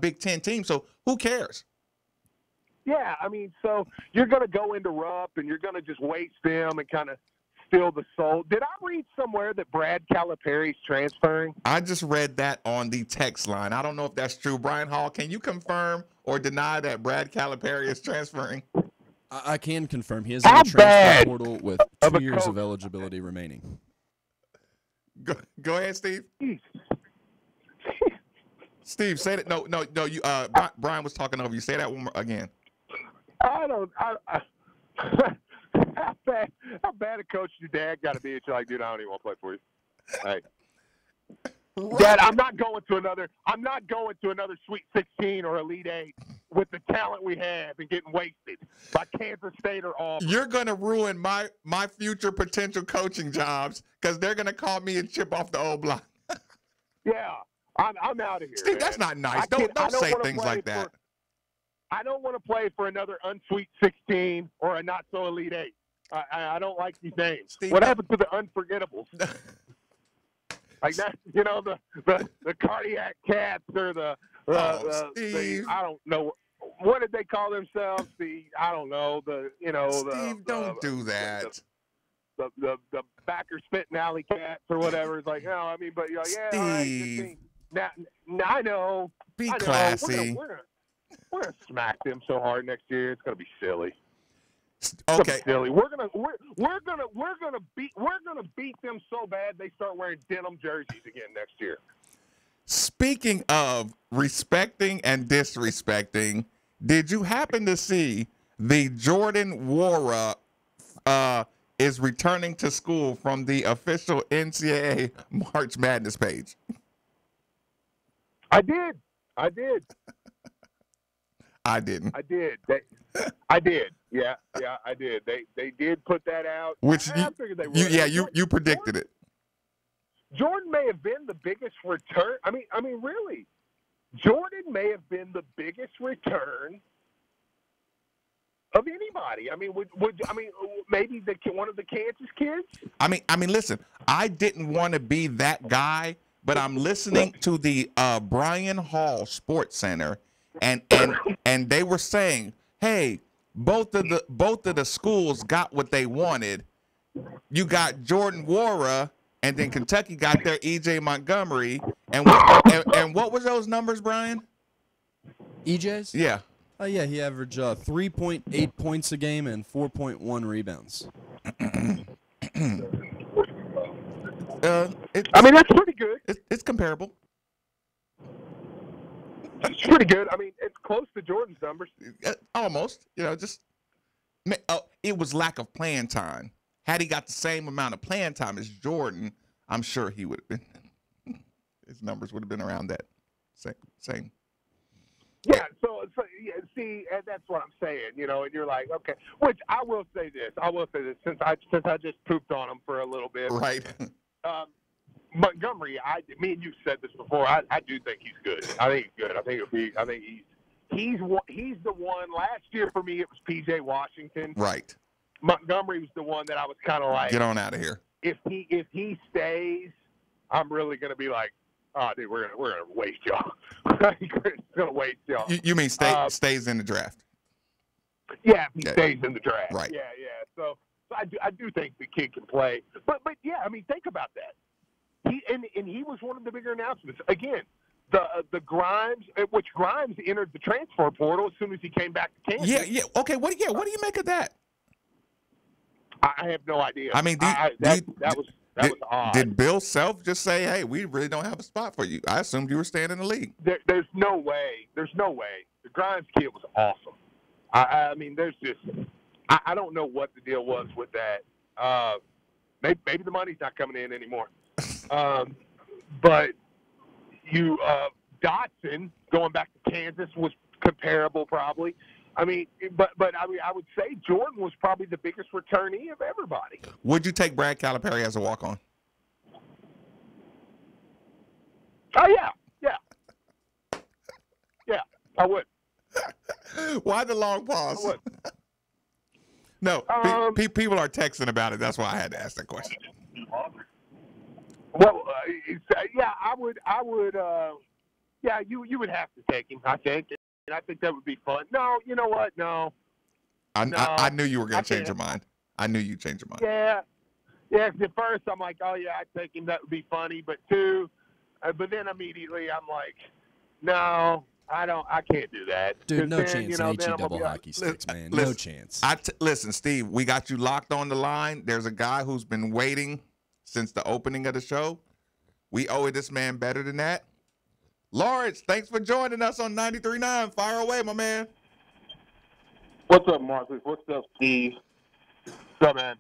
Speaker 6: Big Ten teams. So who cares?
Speaker 9: Yeah, I mean, so you're going to go into Rupp and you're going to just waste them and kind of steal the soul. Did I read somewhere that Brad Calipari's transferring?
Speaker 6: I just read that on the text line. I don't know if that's true. Brian Hall, can you confirm or deny that Brad Calipari is transferring?
Speaker 4: I can confirm. He is in the transfer portal with 2 years of eligibility remaining.
Speaker 6: Go ahead, Steve. Steve, say that. No. You. Brian was talking over you. Say that one more again.
Speaker 9: How bad a coach your dad got to be? It's like, dude, I don't even want to play for you. Hey, Dad, I'm not going to another Sweet 16 or Elite 8 with the talent we have and getting wasted by Kansas State or Auburn.
Speaker 6: You're going to ruin my future potential coaching jobs because they're going to call me and chip off the old block.
Speaker 9: Yeah, I'm out of here.
Speaker 6: Steve,
Speaker 9: man.
Speaker 6: That's not nice. Don't say things like that.
Speaker 9: I don't want to play for another unsweet 16 or a not so Elite 8. I don't like these names.
Speaker 6: Steve,
Speaker 9: what happened to the unforgettables? Like that, you know, the cardiac cats or the I don't know. what did they call themselves? I don't know.
Speaker 6: Steve, don't do that.
Speaker 9: The backer spitting alley cats or whatever. It's like, no, I mean, but yeah,
Speaker 6: Steve.
Speaker 9: all right, now I know.
Speaker 6: Be
Speaker 9: I know.
Speaker 6: classy.
Speaker 9: We're gonna smack them so hard next year. It's gonna be silly.
Speaker 6: Okay.
Speaker 9: Silly. We're gonna beat them so bad they start wearing denim jerseys again next year.
Speaker 6: Speaking of respecting and disrespecting, did you happen to see the Jordan Wara is returning to school from the official NCAA March Madness page?
Speaker 9: I did.
Speaker 6: I didn't.
Speaker 9: I did. I did. Yeah, I did. They did put that out.
Speaker 6: Which
Speaker 9: I figured they would.
Speaker 6: You predicted it.
Speaker 9: Jordan may have been the biggest return. I mean, really, Jordan may have been the biggest return of anybody. I mean, maybe one of the Kansas kids.
Speaker 6: I mean, listen. I didn't want to be that guy, but I'm listening to the Brian Hall Sports Center, and they were saying, hey, both of the schools got what they wanted. You got Jordan Wara, and then Kentucky got their E.J. Montgomery. And what were those numbers, Brian?
Speaker 4: EJ's?
Speaker 6: Yeah.
Speaker 4: Oh, yeah, he averaged 3.8 points a game and 4.1 rebounds.
Speaker 9: I mean, that's pretty good.
Speaker 6: It's comparable.
Speaker 9: It's pretty good. I mean, it's close to Jordan's numbers.
Speaker 6: Almost. It was lack of playing time. Had he got the same amount of playing time as Jordan, I'm sure he would have been. His numbers would have been around that same.
Speaker 9: Yeah. So yeah, see, and that's what I'm saying. And you're like, okay. Which I will say this. Since I just pooped on him for a little bit.
Speaker 6: Right.
Speaker 9: Montgomery, me and you said this before. I do think he's good. I think he's good. I think he's the one. Last year for me, it was P.J. Washington.
Speaker 6: Right.
Speaker 9: Montgomery was the one that I was kind of like,
Speaker 6: get on out of here.
Speaker 9: If he stays, I'm really gonna be like, oh, dude, we're gonna waste y'all. We're gonna waste y'all.
Speaker 6: You mean stays in the draft?
Speaker 9: Yeah, if he stays in the draft.
Speaker 6: Right.
Speaker 9: Yeah. So I do think the kid can play. But yeah, I mean, think about that. He was one of the bigger announcements. Again, the Grimes, which Grimes entered the transfer portal as soon as he came back to Kansas.
Speaker 6: Yeah. Okay. What do you make of that?
Speaker 9: I have no idea.
Speaker 6: I mean,
Speaker 9: that was odd.
Speaker 6: Did Bill Self just say, "Hey, we really don't have a spot for you"? I assumed you were staying in the league.
Speaker 9: There's no way. The Grimes kid was awesome. I mean, there's just I don't know what the deal was with that. Maybe the money's not coming in anymore. But Dotson going back to Kansas was comparable, probably. I mean, but I would say Jordan was probably the biggest returnee of everybody.
Speaker 6: Would you take Brad Calipari as a walk-on?
Speaker 9: Oh yeah, I would.
Speaker 6: Why the long pause?
Speaker 9: I would.
Speaker 6: No, people are texting about it. That's why I had to ask that question.
Speaker 9: Well, yeah, I would. Yeah, you would have to take him, I think. And I think that would be fun. No, you know what? No.
Speaker 6: I knew you were going to change your mind. I knew you'd change your mind.
Speaker 9: Yeah. Yeah, 'cause at first I'm like, oh, yeah, I'd take him. That would be funny. But but then immediately I'm like, no, I can't do that.
Speaker 4: Dude, no
Speaker 9: then,
Speaker 4: chance in HE double hockey sticks, man. No chance.
Speaker 6: Listen, Steve, we got you locked on the line. There's a guy who's been waiting since the opening of the show. We owe this man better than that. Lawrence, thanks for joining us on 93.9. Fire away, my man.
Speaker 10: What's up, Marcus? What's up, Steve?
Speaker 9: What's up, man?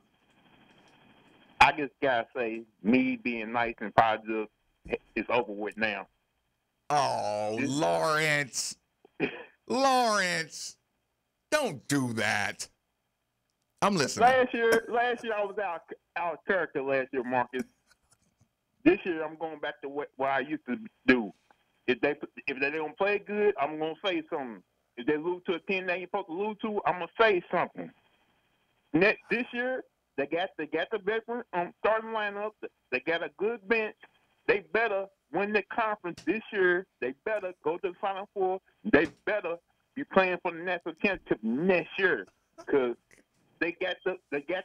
Speaker 10: I just gotta say, me being nice and positive is over with now.
Speaker 6: Oh, Lawrence. Lawrence, don't do that. I'm listening.
Speaker 10: Last year I was out of character last year, Marcus. This year I'm going back to what I used to do. If they don't play good, I'm gonna say something. If they lose to a team they ain't supposed to lose to, I'm gonna say something. This year they got the veteran starting lineup. They got a good bench. They better win the conference this year. They better go to the Final Four. They better be playing for the national championship next year because they got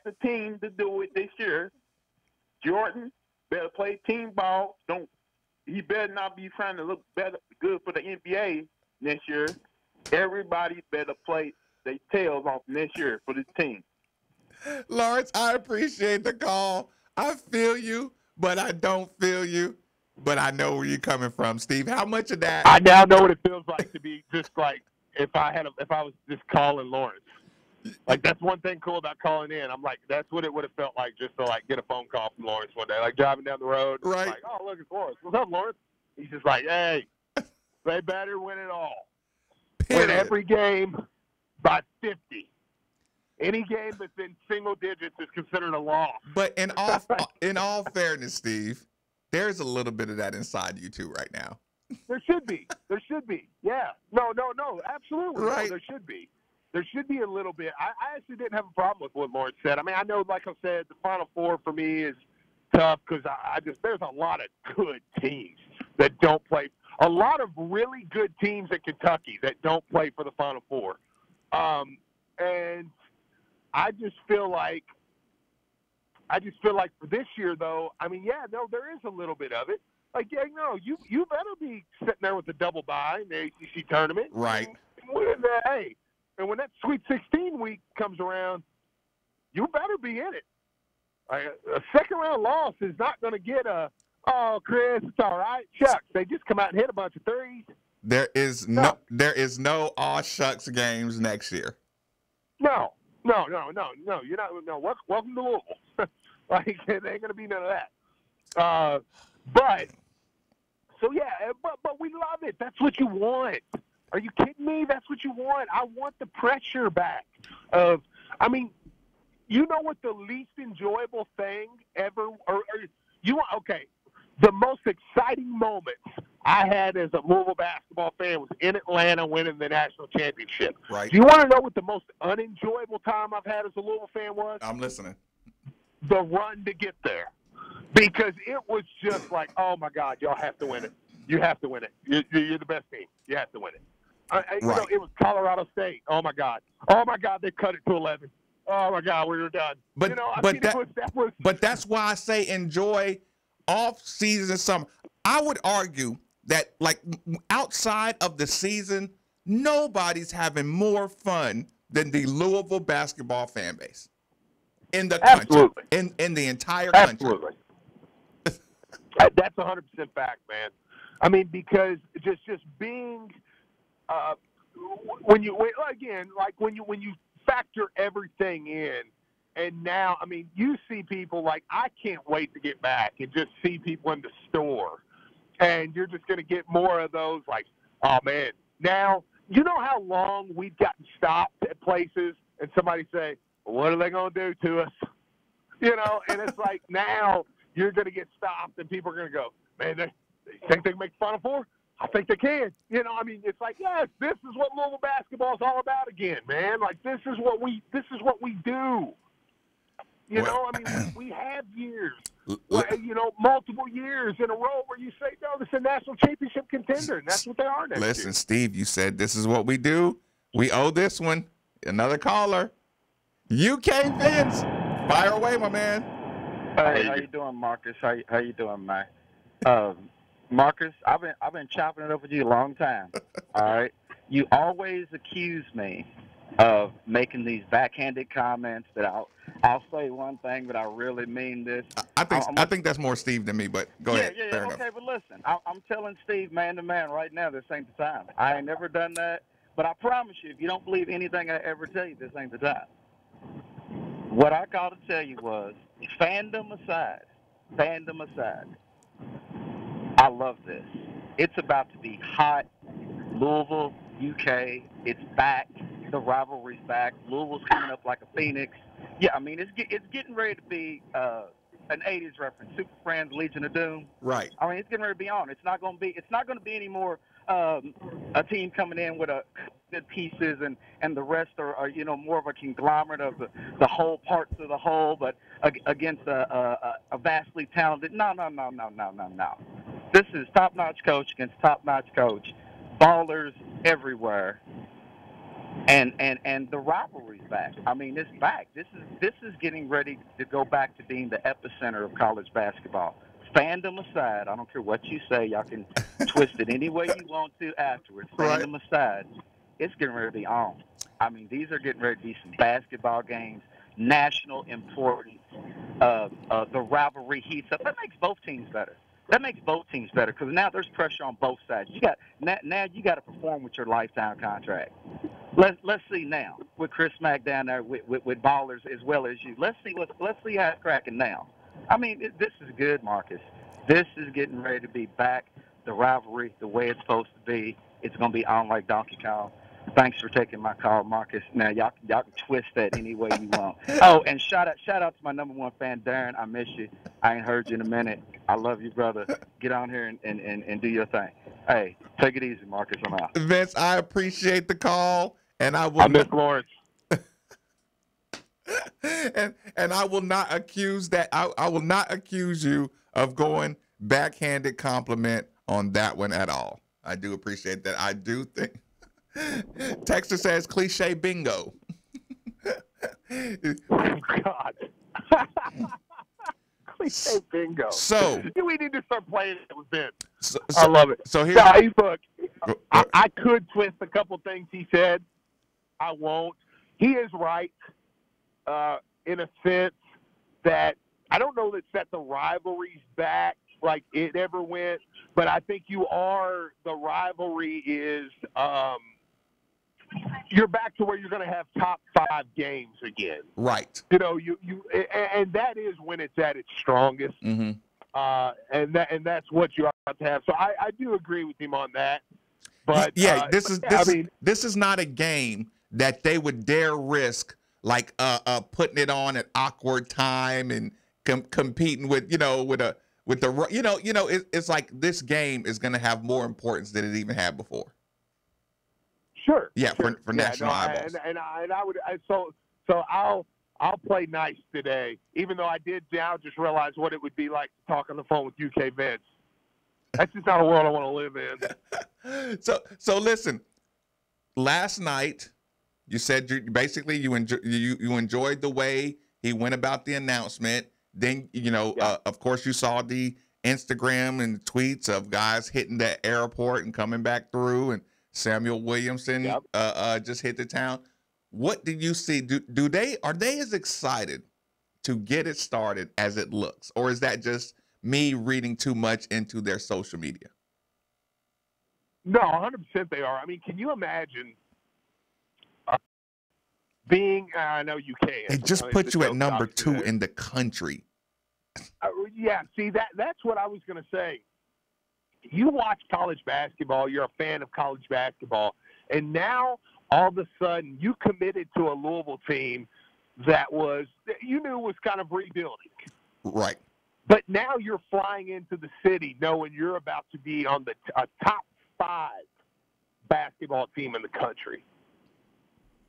Speaker 10: the team to do it this year. Jordan better play team ball. He better not be trying to look good for the NBA next year. Everybody better play their tails off next year for this team.
Speaker 6: Lawrence, I appreciate the call. I feel you, but I don't feel you. But I know where you're coming from, Steve. How much of that?
Speaker 9: I now know what it feels like to be just like if I was just calling Lawrence. Like, that's one thing cool about calling in. I'm like, that's what it would have felt like just to, like, get a phone call from Lawrence one day. Like, driving down the road.
Speaker 6: Right.
Speaker 9: Like, oh, look, it's Lawrence. What's up, Lawrence? He's just like, hey, they better win it all.
Speaker 6: Period.
Speaker 9: Win every game by 50. Any game that's in single digits is considered a loss.
Speaker 6: But in all fairness, Steve, there's a little bit of that inside you, too, right now.
Speaker 9: There should be. Yeah. No, absolutely.
Speaker 6: Right.
Speaker 9: No, there should be. There should be a little bit. I actually didn't have a problem with what Lawrence said. I mean, I know, like I said, the Final Four for me is tough because there's a lot of good teams that don't play. A lot of really good teams in Kentucky that don't play for the Final Four. And I just feel like for this year, though, I mean, yeah, no, there is a little bit of it. Like, yeah, no, you better be sitting there with the double bye in the ACC tournament.
Speaker 6: Right.
Speaker 9: And when that Sweet 16 week comes around, you better be in it. Like, a second-round loss is not going to get oh, Chris, it's all right. Shucks, they just come out and hit a bunch of threes.
Speaker 6: There is no all shucks games next year.
Speaker 9: No. You're not. No, welcome to Louisville. Like, there ain't going to be none of that. But we love it. That's what you want. Are you kidding me? That's what you want. I want the pressure back. I mean, you know what the least enjoyable thing ever, the most exciting moments I had as a Louisville basketball fan was in Atlanta winning the national championship.
Speaker 6: Right.
Speaker 9: Do you want to know what the most unenjoyable time I've had as a Louisville fan was?
Speaker 6: I'm listening.
Speaker 9: The run to get there. Because it was just like, oh, my God, y'all have to win it. You have to win it. You're the best team. You have to win it.
Speaker 6: Right.
Speaker 9: You know, it was Colorado State. Oh, my God, they cut it to 11. Oh, my God, we were done.
Speaker 6: But that's why I say enjoy off-season summer. I would argue that, like, outside of the season, nobody's having more fun than the Louisville basketball fan base in the country, in the entire country.
Speaker 9: Absolutely. That's 100% fact, man. I mean, because just being when you factor everything in, and now, I mean, you see people like, I can't wait to get back and just see people in the store, and you're just going to get more of those like, oh man, now you know how long we've gotten stopped at places and somebody say, well, what are they going to do to us? You know, and it's like now you're going to get stopped and people are going to go, man, they think they can make the Final Four? I think they can. You know, I mean, it's like, yes, this is what Louisville basketball is all about again, man. Like, this is what we do. You know, I mean, we have years, multiple years in a row where you say, no, this is a national championship contender, and that's what they are next year.
Speaker 6: Listen, Steve, you said this is what we do. We owe this one. Another caller. UK Vince. Fire away, my man.
Speaker 11: Hey, how you doing, Marcus? How you doing, man? Marcus, I've been chopping it up with you a long time. All right, you always accuse me of making these backhanded comments that I'll say one thing, but I really mean this.
Speaker 6: I think that's more Steve than me, but go ahead.
Speaker 11: Yeah,
Speaker 6: Fair
Speaker 11: okay,
Speaker 6: enough.
Speaker 11: but listen, I'm telling Steve man to man right now, this ain't the time. I ain't never done that, but I promise you, if you don't believe anything I ever tell you, this ain't the time. What I got to tell you was, fandom aside, I love this. It's about to be hot. Louisville, UK, it's back. The rivalry's back. Louisville's coming up like a phoenix. Yeah, I mean, it's getting ready to be an 80s reference. Super Friends, Legion of Doom.
Speaker 6: Right.
Speaker 11: I mean, it's getting ready to be on. It's not going to be any more a team coming in with good pieces and the rest are more of a conglomerate of the whole parts of the whole, but against a vastly talented. No. This is top-notch coach against top-notch coach. Ballers everywhere. And the rivalry's back. I mean, it's back. This is getting ready to go back to being the epicenter of college basketball. Fandom aside, I don't care what you say. Y'all can twist it any way you want to afterwards. Fandom aside, it's getting ready to be on. I mean, these are getting ready to be some basketball games, national importance. The rivalry heats up. That makes both teams better. Because now there's pressure on both sides. Now you got to perform with your lifetime contract. Let's see now with Chris Mack down there with ballers as well as you. Let's see how it's cracking now. I mean, this is good, Marcus. This is getting ready to be back. The rivalry, the way it's supposed to be. It's going to be on like Donkey Kong. Thanks for taking my call, Marcus. Now y'all can twist that any way you want. Oh, and shout out to my number one fan, Darren. I miss you. I ain't heard you in a minute. I love you, brother. Get on here and do your thing. Hey, take it easy, Marcus. I'm out.
Speaker 6: Vince, I appreciate the call, and I miss
Speaker 9: Lawrence.
Speaker 6: and I will not accuse that. I will not accuse you of going backhanded compliment on that one at all. I do appreciate that. I do think. Texter says cliche bingo.
Speaker 9: Oh, God. Cliche bingo.
Speaker 6: So
Speaker 9: we need to start playing it with Ben.
Speaker 6: I
Speaker 9: love it.
Speaker 6: So
Speaker 9: look, I could twist a couple things he said. I won't. He is right in a sense that I don't know that set the rivalries back like it ever went, but I think the rivalry is you're back to where you're going to have top 5 games again.
Speaker 6: Right.
Speaker 9: You know, and that is when it's at its strongest.
Speaker 6: Mm-hmm.
Speaker 9: And that's what you have to have. So I do agree with him on that. But
Speaker 6: this is not a game that they would dare risk like putting it on at awkward time and competing with it's like this game is going to have more importance than it even had before.
Speaker 9: Sure.
Speaker 6: Yeah,
Speaker 9: sure.
Speaker 6: for national eyeballs.
Speaker 9: And I would so I'll play nice today, even though I did now just realize what it would be like to talk on the phone with UK Vince. That's just not a world I want to live in.
Speaker 6: So listen, last night you said you enjoyed the way he went about the announcement. Then of course you saw the Instagram and tweets of guys hitting the airport and coming back through, and Samuel Williamson just hit the town. What did you see? Are they as excited to get it started as it looks, or is that just me reading too much into their social media?
Speaker 9: No, 100% they are. I mean, can you imagine being? I know you can.
Speaker 6: They just put you at number 2 in the country.
Speaker 9: Yeah, see that's what I was going to say. You watch college basketball, you're a fan of college basketball, and now all of a sudden you committed to a Louisville team that you knew was kind of rebuilding.
Speaker 6: Right.
Speaker 9: But now you're flying into the city knowing you're about to be on a top 5 basketball team in the country.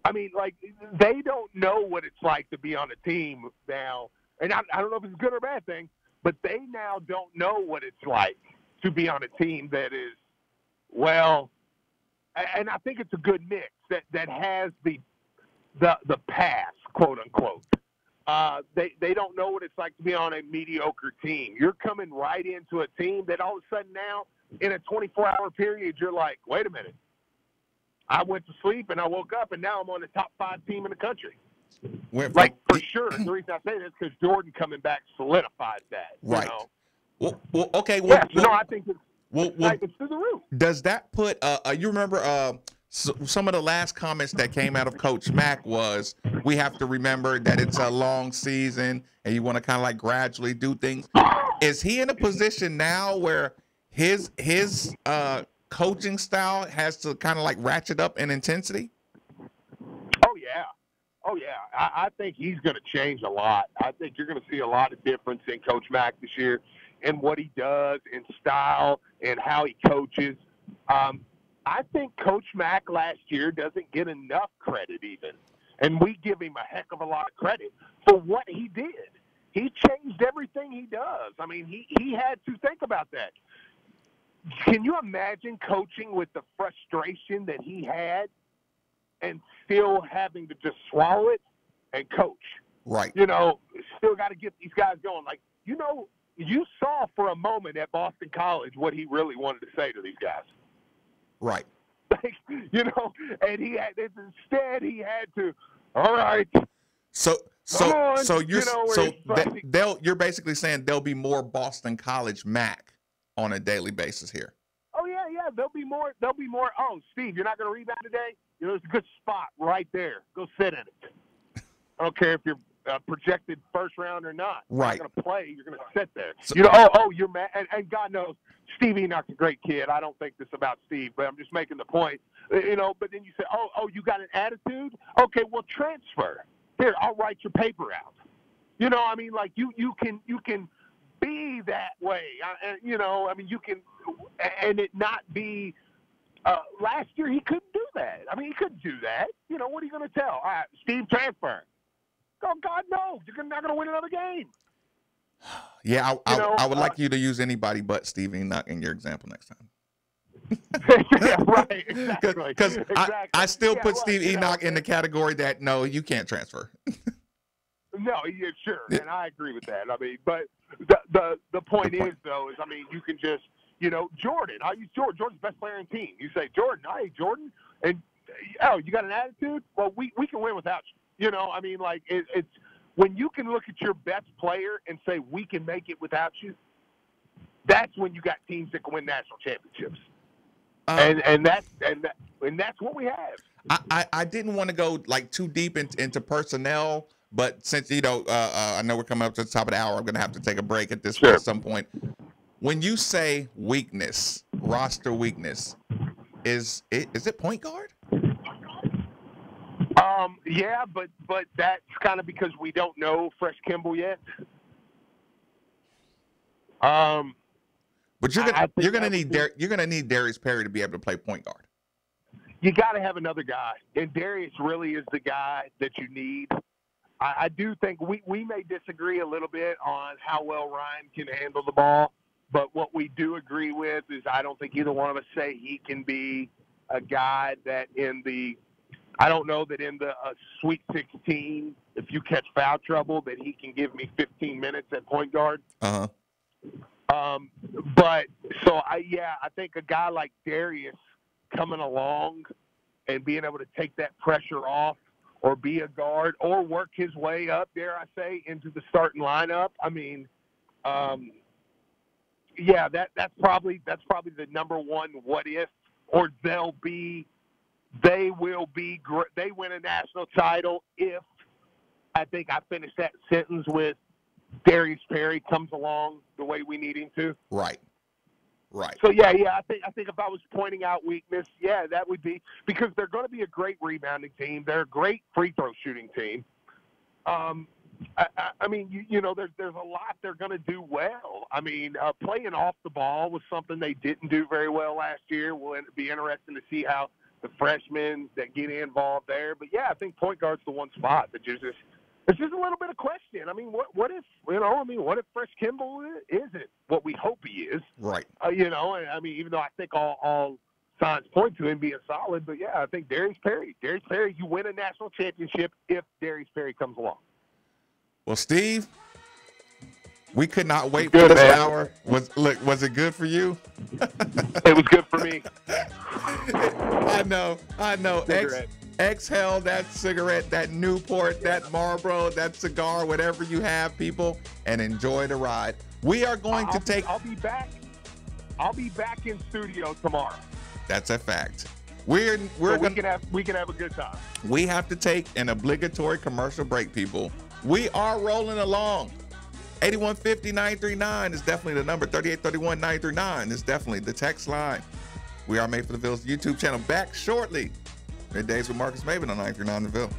Speaker 9: I mean, like, they don't know what it's like to be on a team now. And I don't know if it's a good or a bad thing, but they now don't know what it's like to be on a team that is, well, and I think it's a good mix that has the pass, quote unquote. They don't know what it's like to be on a mediocre team. You're coming right into a team that all of a sudden now, in a 24-hour period, you're like, wait a minute. I went to sleep and I woke up and now I'm on the top 5 team in the country. For sure. The reason I say this is because Jordan coming back solidified that.
Speaker 6: Right.
Speaker 9: You know?
Speaker 6: Well, okay.
Speaker 9: I think it's through the roof.
Speaker 6: Does that put you remember some of the last comments that came out of Coach Mack was, we have to remember that it's a long season and you want to kind of like gradually do things. Is he in a position now where his coaching style has to kind of like ratchet up in intensity?
Speaker 9: Oh, yeah. I think he's going to change a lot. I think you're going to see a lot of difference in Coach Mack this year in what he does, in style, and how he coaches. I think Coach Mack last year doesn't get enough credit even. And we give him a heck of a lot of credit for what he did. He changed everything he does. I mean, he had to think about that. Can you imagine coaching with the frustration that he had and still having to just swallow it and coach.
Speaker 6: Right.
Speaker 9: Still got to get these guys going. Like, you saw for a moment at Boston College what he really wanted to say to these guys.
Speaker 6: Right.
Speaker 9: Like, and instead he had to, all right.
Speaker 6: You're basically saying there'll be more Boston College Mac on a daily basis here.
Speaker 9: Oh yeah. There'll be more. Oh, Steve, you're not going to rebound today? There's a good spot right there. Go sit in it. I don't care if you're projected first round or not.
Speaker 6: Right.
Speaker 9: You're not going to play. You're going to sit there.
Speaker 6: So,
Speaker 9: you're mad. And God knows, Steve Enoch's a great kid. I don't think this about Steve, but I'm just making the point. But then you say, you got an attitude? Okay, well, transfer. Here, I'll write your paper out. You can be that way. You can, and it not be. Last year he couldn't do that. He couldn't do that. What are you going to tell? All right, Steve, transfer. Oh, God, no. You're not going to win another game.
Speaker 6: Yeah, I would like you to use anybody but Steve Enoch in your example next time.
Speaker 9: Yeah, right. Exactly.
Speaker 6: Because I still put
Speaker 9: well,
Speaker 6: Steve Enoch in the category that, no, you can't transfer.
Speaker 9: No, yeah, sure. And I agree with that. But the point is, though, you can just, Jordan. I use Jordan. Jordan's the best player on the team. You say, Jordan, hey, Jordan. And, you got an attitude? Well, we can win without you. It's when you can look at your best player and say we can make it without you. That's when you got teams that can win national championships, and that's what we have.
Speaker 6: I didn't want to go too deep into personnel, but since I know we're coming up to the top of the hour, I'm going to have to take a break at some point. When you say weakness, roster weakness, is it point guard?
Speaker 9: Yeah, but that's kind of because we don't know Fresh Kimball yet.
Speaker 6: But you're gonna need Darius Perry to be able to play point guard.
Speaker 9: You got to have another guy, and Darius really is the guy that you need. I do think we may disagree a little bit on how well Ryan can handle the ball, but what we do agree with is I don't think either one of us say he can be a guy that I don't know that in the Sweet 16, if you catch foul trouble, that he can give me 15 minutes at point guard.
Speaker 6: Uh-huh.
Speaker 9: I think a guy like Darius coming along and being able to take that pressure off or be a guard or work his way up, dare I say, into the starting lineup. That's probably the number one what if, or they win a national title if, I think I finished that sentence with, Darius Perry comes along the way we need him to.
Speaker 6: Right.
Speaker 9: So I think if I was pointing out weakness, that would be because they're going to be a great rebounding team. They're a great free throw shooting team. There's a lot they're going to do well. Playing off the ball was something they didn't do very well last year. Will be interesting to see how the freshmen that get involved there. But I think point guard's the one spot that it's just a little bit of question. What if Fresh Kimball isn't what we hope he is?
Speaker 6: Right.
Speaker 9: Even though I think all signs point to him being solid, but I think Darius Perry, you win a national championship if Darius Perry comes along.
Speaker 6: Well, Steve, we could not wait for this hour. Was it good for you?
Speaker 9: It was good for me.
Speaker 6: I know. Exhale that cigarette, that Newport, that Marlboro, that cigar, whatever you have, people, and enjoy the ride. We are going to take.
Speaker 9: I'll be back. I'll be back in studio tomorrow.
Speaker 6: That's a fact.
Speaker 9: We can have a good time.
Speaker 6: We have to take an obligatory commercial break, people. We are rolling along. 8150-939 is definitely the number. 3831-939 is definitely the text line. We are Made for the Ville's YouTube channel. Back shortly. Middays with Marcus Maven on 939 The Ville.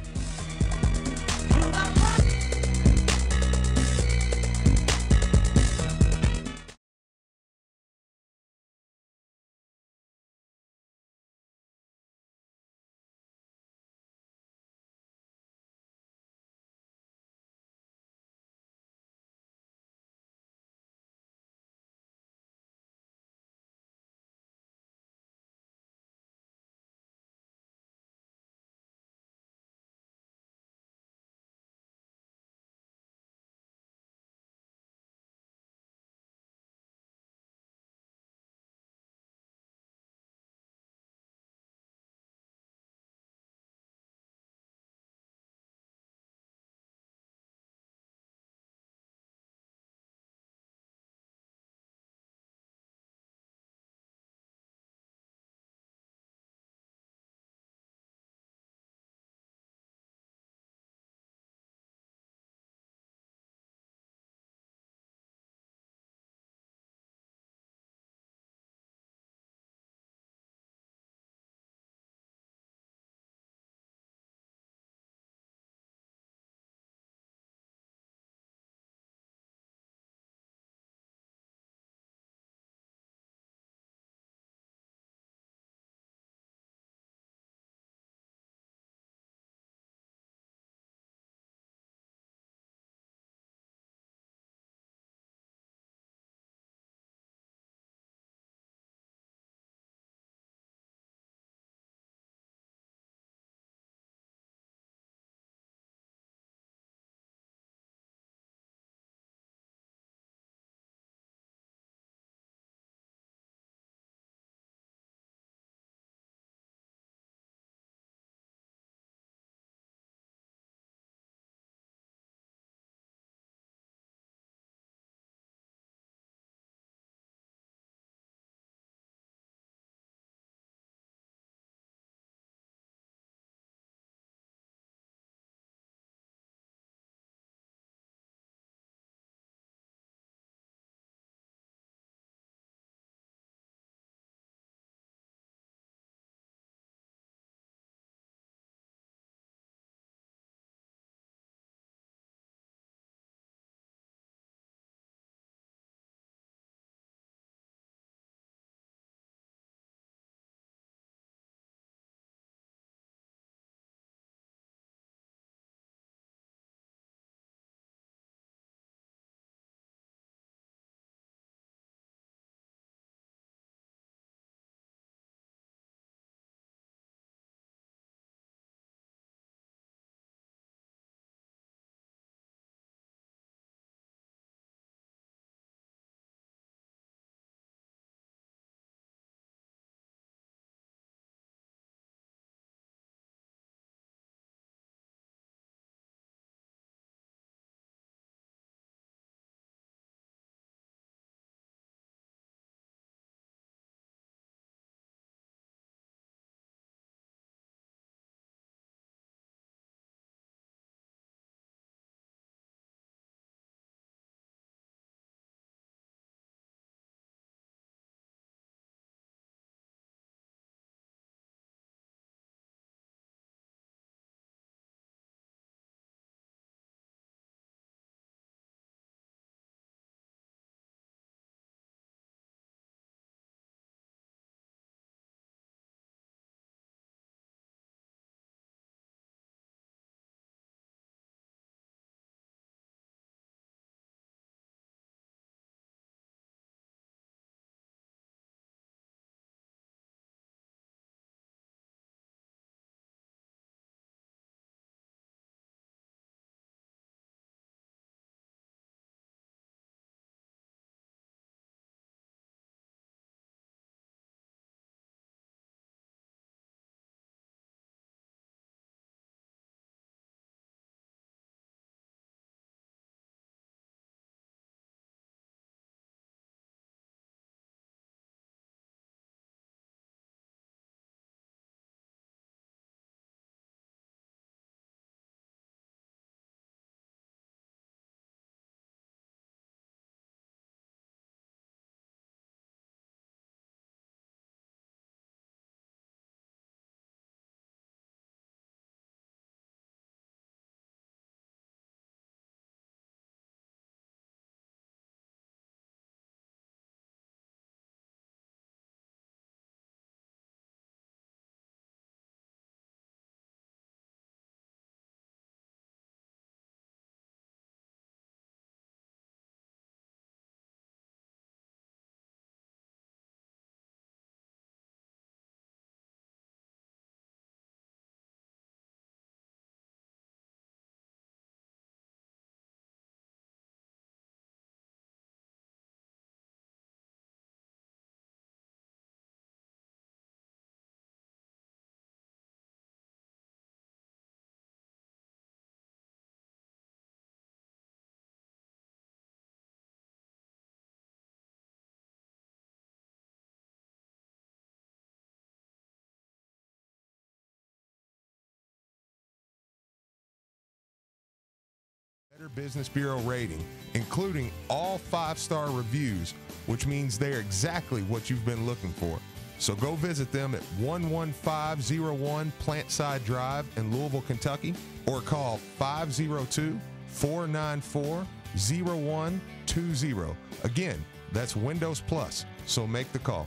Speaker 2: Business Bureau rating, including all 5-star reviews, which means they're exactly what you've been looking for. So go visit them at 11501 Plantside Drive in Louisville, Kentucky, or call 502-494-0120. Again, that's Windows Plus, so make the call.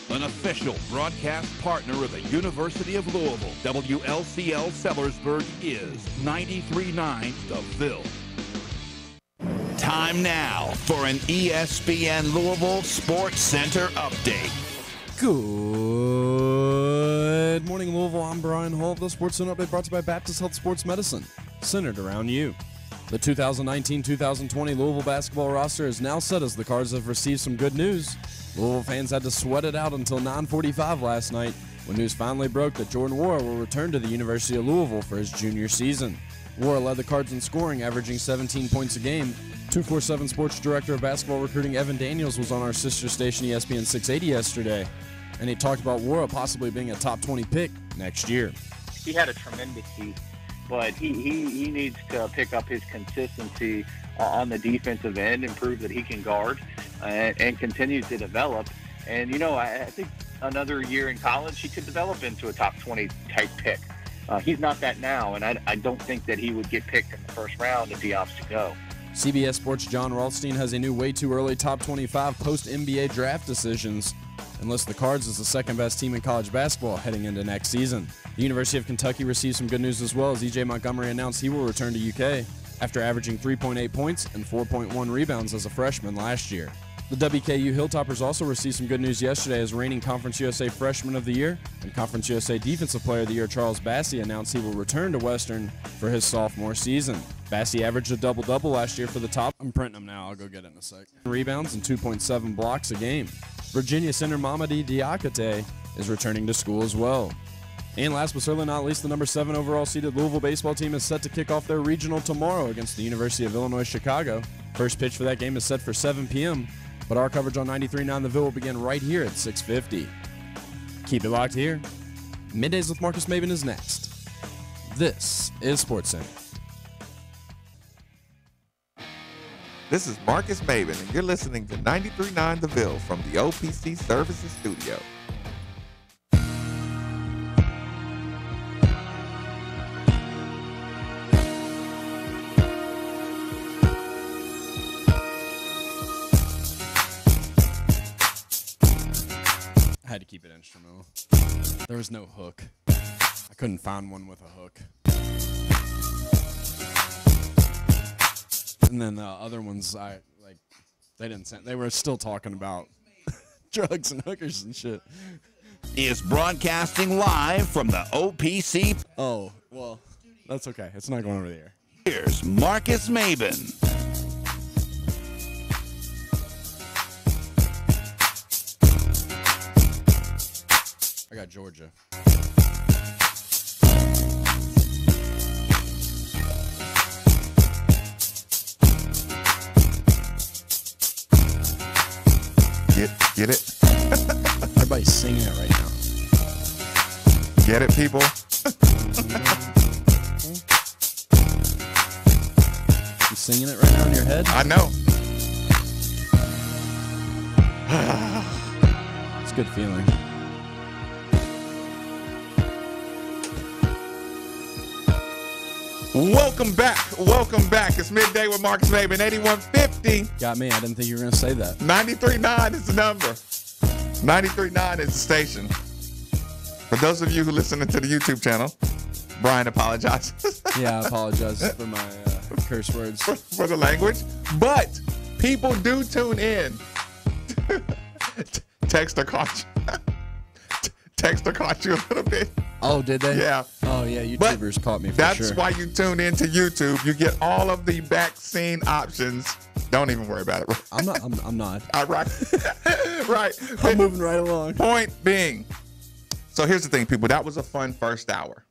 Speaker 3: An official broadcast partner of the University of Louisville, WLCL Sellersburg is 93.9 The Ville. Time now for an ESPN Louisville Sports Center update.
Speaker 4: Good morning, Louisville. I'm Brian Hall. The Sports Center update brought to you by Baptist Health Sports Medicine, centered around you. The 2019-2020 Louisville basketball roster is now set as the Cards have received some good news. Louisville fans had to sweat it out until 9:45 last night when news finally broke that Jordan Wara will return to the University of Louisville for his junior season. Wara led the Cards in scoring, averaging 17 points a game. 247 Sports Director of Basketball Recruiting Evan Daniels was on our sister station ESPN 680 yesterday, and he talked about Wara possibly being a top 20 pick next year.
Speaker 5: He had a tremendous season, but he needs to pick up his consistency on the defensive end and prove that he can guard and continue to develop. And, you know, I think another year in college he could develop into a top 20 type pick. He's not that now, and I don't think that he would get picked in the first round if he opts to go.
Speaker 4: CBS Sports' John Rothstein has a new way too early top 25 post-NBA draft decisions and lists the Cards as the second-best team in college basketball heading into next season. The University of Kentucky received some good news as well as E.J. Montgomery announced he will return to UK after averaging 3.8 points and 4.1 rebounds as a freshman last year. The WKU Hilltoppers also received some good news yesterday as reigning Conference USA Freshman of the Year and Conference USA Defensive Player of the Year Charles Bassey announced he will return to Western for his sophomore season. Bassey averaged a double-double last year for the top. I'm printing them now. I'll go get it in a sec. Rebounds and 2.7 blocks a game. Virginia center Mamadi Diakate is returning to school as well. And last but certainly not least, the number 7 overall seeded Louisville baseball team is set to kick off their regional tomorrow against the University of Illinois Chicago. First pitch for that game is set for 7 p.m., but our coverage on 93.9 The Ville will begin right here at 6:50. Keep it locked here. Middays with Marcus Maben is next. This is Sports Center.
Speaker 6: This is Marcus Maben, and you're listening to 93.9 The Ville from the OPC Services Studio.
Speaker 4: I had to keep it instrumental. There was no hook. I couldn't find one with a hook. And then the other ones, they didn't send. They were still talking about drugs and hookers and shit.
Speaker 3: Is broadcasting live from the OPC.
Speaker 4: Oh, well, that's okay. It's not going over the air.
Speaker 3: Here's Marcus Maben.
Speaker 4: I got Georgia.
Speaker 6: Get it?
Speaker 4: Everybody's singing it right now.
Speaker 6: Get it, people?
Speaker 4: You singing it right now in your head?
Speaker 6: I know.
Speaker 4: It's a good feeling.
Speaker 6: Welcome back. Welcome back. It's midday with Marcus Maben, 8150.
Speaker 4: Got me. I didn't think you were going to say that.
Speaker 6: 93.9 is the number. 93.9 is the station. For those of you who listen to the YouTube channel, Brian apologizes.
Speaker 4: Yeah, I apologize for my curse words.
Speaker 6: For the language. But people do tune in. Texter caught you a little bit.
Speaker 4: Oh, did they?
Speaker 6: Yeah.
Speaker 4: Oh, yeah. YouTubers caught me for
Speaker 6: that's
Speaker 4: sure.
Speaker 6: That's why you tune into YouTube. You get all of the back scene options. Don't even worry about it.
Speaker 4: I'm not.
Speaker 6: Right. Right.
Speaker 4: I'm moving right along.
Speaker 6: Point being. So here's the thing, people. That was a fun first hour.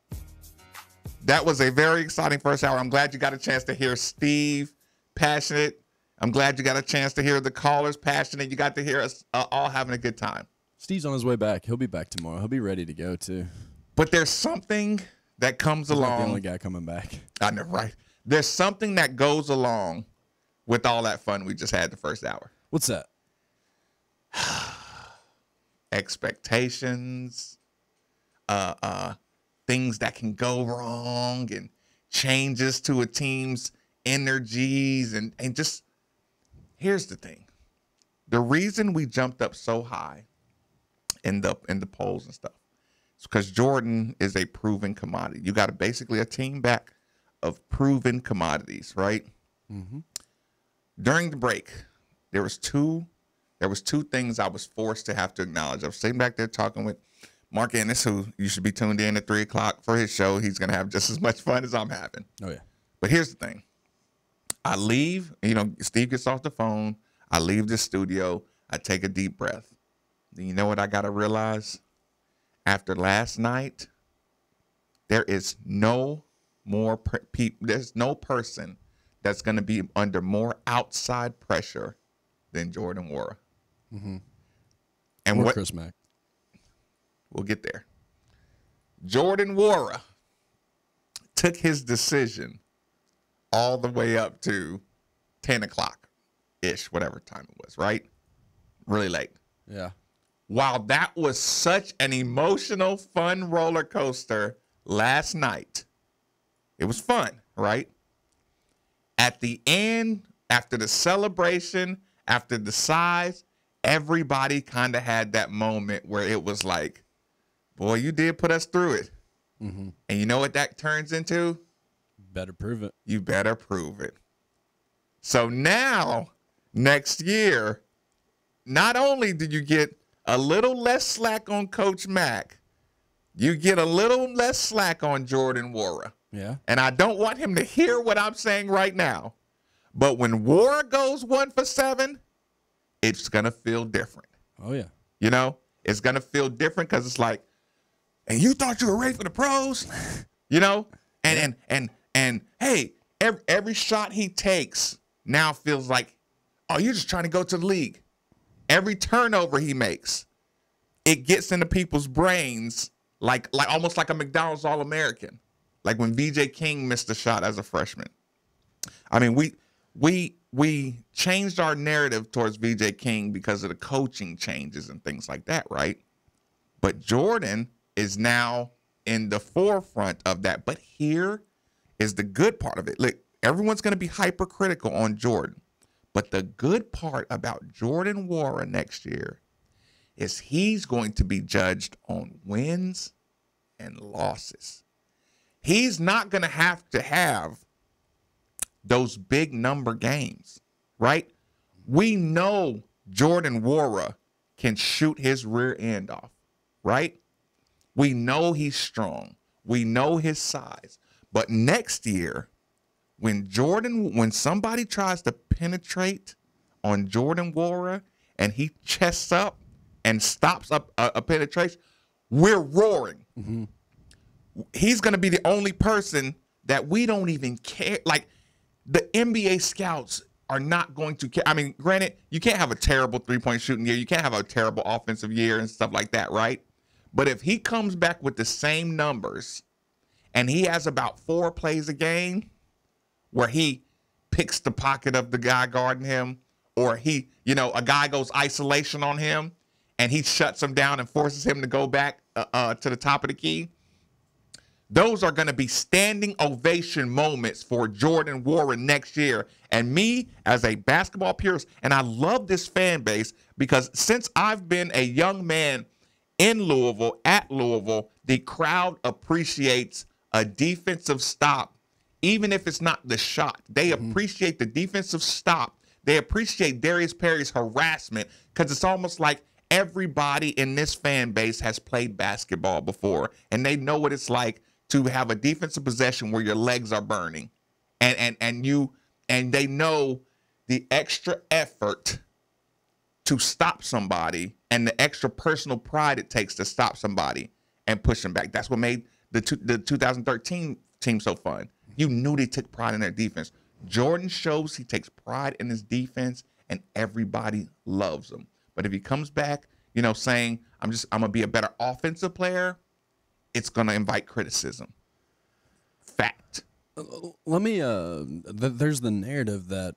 Speaker 6: That was a very exciting first hour. I'm glad you got a chance to hear Steve, passionate. I'm glad you got a chance to hear the callers, passionate. You got to hear us all having a good time.
Speaker 4: Steve's on his way back. He'll be back tomorrow. He'll be ready to go, too.
Speaker 6: But there's something that comes
Speaker 4: He's
Speaker 6: along.
Speaker 4: not the only guy coming back.
Speaker 6: I know, right? There's something that goes along with all that fun we just had the first hour.
Speaker 4: What's that?
Speaker 6: Expectations, things that can go wrong, and changes to a team's energies, and just here's the thing. The reason we jumped up so high in the polls and stuff is because Jordan is a proven commodity. You got basically a team back of proven commodities, right?
Speaker 4: Mm-hmm.
Speaker 6: During the break, there was two things I was forced to have to acknowledge. I was sitting back there talking with Mark Ennis, who you should be tuned in at 3 o'clock for his show. He's going to have just as much fun as I'm having.
Speaker 4: Oh, yeah.
Speaker 6: But here's the thing. I leave, Steve gets off the phone. I leave the studio. I take a deep breath. You know what I got to realize? After last night, there is no more there's no person that's going to be under more outside pressure than Jordan Nwora.
Speaker 4: Mm-hmm.
Speaker 6: And
Speaker 4: Chris Mack.
Speaker 6: We'll get there. Jordan Nwora took his decision all the way up to 10 o'clock-ish, whatever time it was, right? Really late.
Speaker 4: Yeah.
Speaker 6: While that was such an emotional, fun roller coaster last night, it was fun, right? At the end, after the celebration, after the size, everybody kind of had that moment where it was like, boy, you did put us through it.
Speaker 4: Mm-hmm.
Speaker 6: And you know what that turns into?
Speaker 4: Better prove it.
Speaker 6: You better prove it. So now, next year, not only do you get a little less slack on Coach Mack, you get a little less slack on Jordan Nwora.
Speaker 4: Yeah.
Speaker 6: And I don't want him to hear what I'm saying right now. But when Nwora goes 1 for 7, it's going to feel different.
Speaker 4: Oh, yeah.
Speaker 6: It's going to feel different because it's like, and you thought you were ready for the pros? And hey, every shot he takes now feels like, oh, you're just trying to go to the league. Every turnover he makes, it gets into people's brains like almost like a McDonald's All-American. Like when VJ King missed a shot as a freshman. I mean, we changed our narrative towards VJ King because of the coaching changes and things like that, right? But Jordan is now in the forefront of that. But here is the good part of it. Look, everyone's going to be hypercritical on Jordan. But the good part about Jordan Nwora next year is he's going to be judged on wins and losses. He's not going to have those big number games, right? We know Jordan Nwora can shoot his rear end off, right? We know he's strong. We know his size. But next year, when somebody tries to penetrate on Jordan Nwora and he chests up and stops up a penetration, we're roaring.
Speaker 4: Mm-hmm.
Speaker 6: He's going to be the only person that we don't even care. Like, the NBA scouts are not going to care. I mean, granted, you can't have a terrible three-point shooting year. You can't have a terrible offensive year and stuff like that, right? But if he comes back with the same numbers and he has about 4 plays a game where he picks the pocket of the guy guarding him, or a guy goes isolation on him and he shuts him down and forces him to go back to the top of the key, those are going to be standing ovation moments for Jordan Nwora next year. And me, as a basketball purist, and I love this fan base because since I've been a young man in Louisville, at Louisville, the crowd appreciates a defensive stop, even if it's not the shot. They appreciate the defensive stop. They appreciate Darius Perry's harassment because it's almost like everybody in this fan base has played basketball before, and they know what it's like to have a defensive possession where your legs are burning, and they know the extra effort to stop somebody and the extra personal pride it takes to stop somebody and push them back. That's what made the 2013 team so fun. You knew they took pride in their defense. Jordan shows he takes pride in his defense, and everybody loves him. But if he comes back, saying I'm gonna be a better offensive player, it's going to invite criticism.
Speaker 4: Let me. There's the narrative that,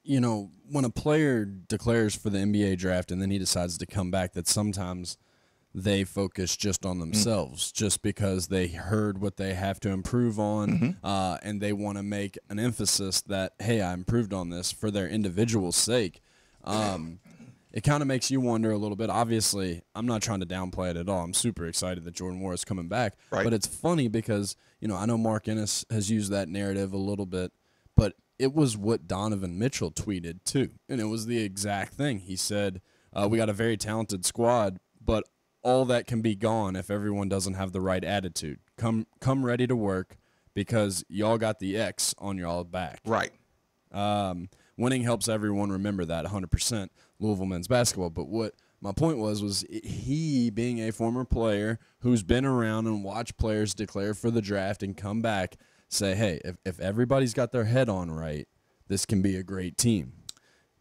Speaker 4: when a player declares for the NBA draft and then he decides to come back, that sometimes they focus just on themselves, just because they heard what they have to improve on, and they want to make an emphasis that, hey, I improved on this for their individual sake. It kind of makes you wonder a little bit. Obviously, I'm not trying to downplay it at all. I'm super excited that Jordan Moore is coming back.
Speaker 6: Right.
Speaker 4: But it's funny because, I know Mark Ennis has used that narrative a little bit, but it was what Donovan Mitchell tweeted too. And it was the exact thing. He said, we got a very talented squad, but all that can be gone if everyone doesn't have the right attitude. Come ready to work because y'all got the X on y'all back.
Speaker 6: Right.
Speaker 4: Winning helps everyone remember that 100%, Louisville men's basketball. But what my point was he, being a former player who's been around and watched players declare for the draft and come back, say, hey, if everybody's got their head on right, this can be a great team.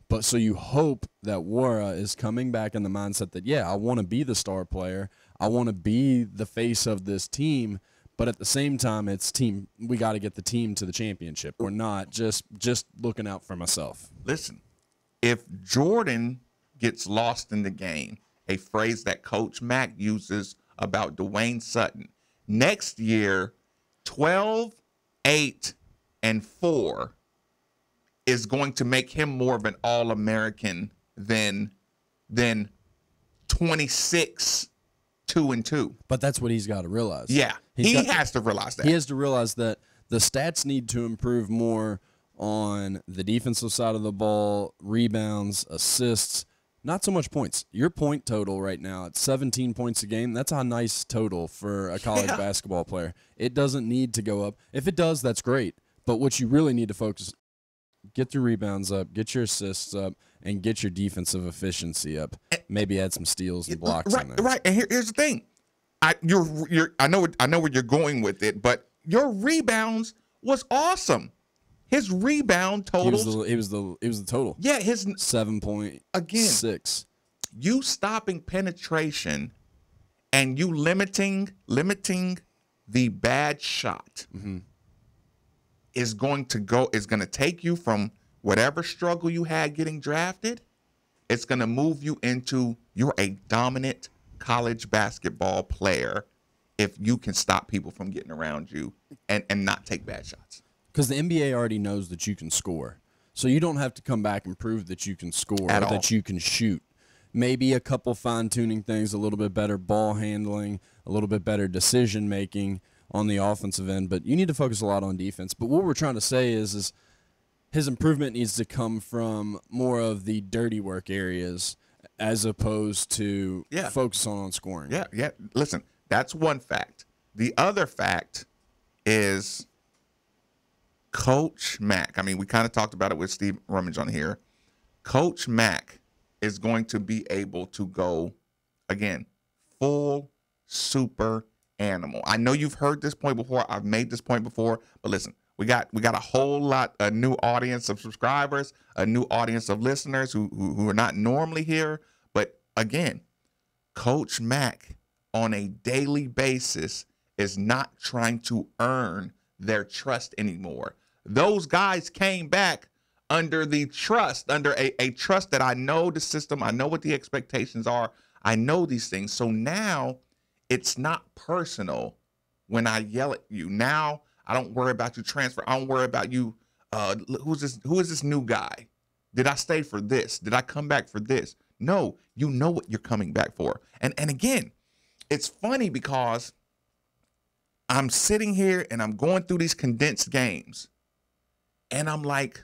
Speaker 4: But so you hope that Wara is coming back in the mindset that, I want to be the star player. I want to be the face of this team. But at the same time, it's team. We got to get the team to the championship. We're not just looking out for myself.
Speaker 6: Listen, if Jordan gets lost in the game, a phrase that Coach Mack uses about Dwayne Sutton, next year, 12, 8, and 4 is going to make him more of an All-American than 26, 2 and 2.
Speaker 4: But that's what he's got to realize.
Speaker 6: Yeah, he has to realize that.
Speaker 4: He has to realize that the stats need to improve more on the defensive side of the ball, rebounds, assists, not so much points. Your point total right now at 17 points a game, that's a nice total for a college basketball player. It doesn't need to go up. If it does, that's great. But what you really need to focus, get your rebounds up, get your assists up, and get your defensive efficiency up. Maybe add some steals and blocks in there.
Speaker 6: Right. And here's the thing. I know where you're going with it, but your rebounds was awesome. His rebound totals.
Speaker 4: He was the total.
Speaker 6: Yeah, his
Speaker 4: 7.6.
Speaker 6: You stopping penetration and you limiting the bad shot is going to take you from whatever struggle you had getting drafted. It's going to move you into you're a dominant college basketball player if you can stop people from getting around you and not take bad shots.
Speaker 4: Because the NBA already knows that you can score. So you don't have to come back and prove that you can score or that you can shoot. Maybe a couple fine-tuning things, a little bit better ball handling, a little bit better decision-making on the offensive end. But you need to focus a lot on defense. But what we're trying to say is his improvement needs to come from more of the dirty work areas as opposed to focus on scoring.
Speaker 6: Yeah. Listen, that's one fact. The other fact is Coach Mack. I mean, we kind of talked about it with Steve Rummage on here. Coach Mack is going to be able to go, again, full super animal. I know you've heard this point before. I've made this point before. But listen, we got a whole lot, a new audience of subscribers, a new audience of listeners who are not normally here. But again, Coach Mack on a daily basis is not trying to earn their trust anymore. Those guys came back under the trust, under a trust that I know the system, I know what the expectations are, I know these things. So now it's not personal when I yell at you. Now I don't worry about you transfer. I don't worry about you. Who is this new guy? Did I stay for this? Did I come back for this? No, you know what you're coming back for. And again, it's funny because I'm sitting here and I'm going through these condensed games. And I'm like,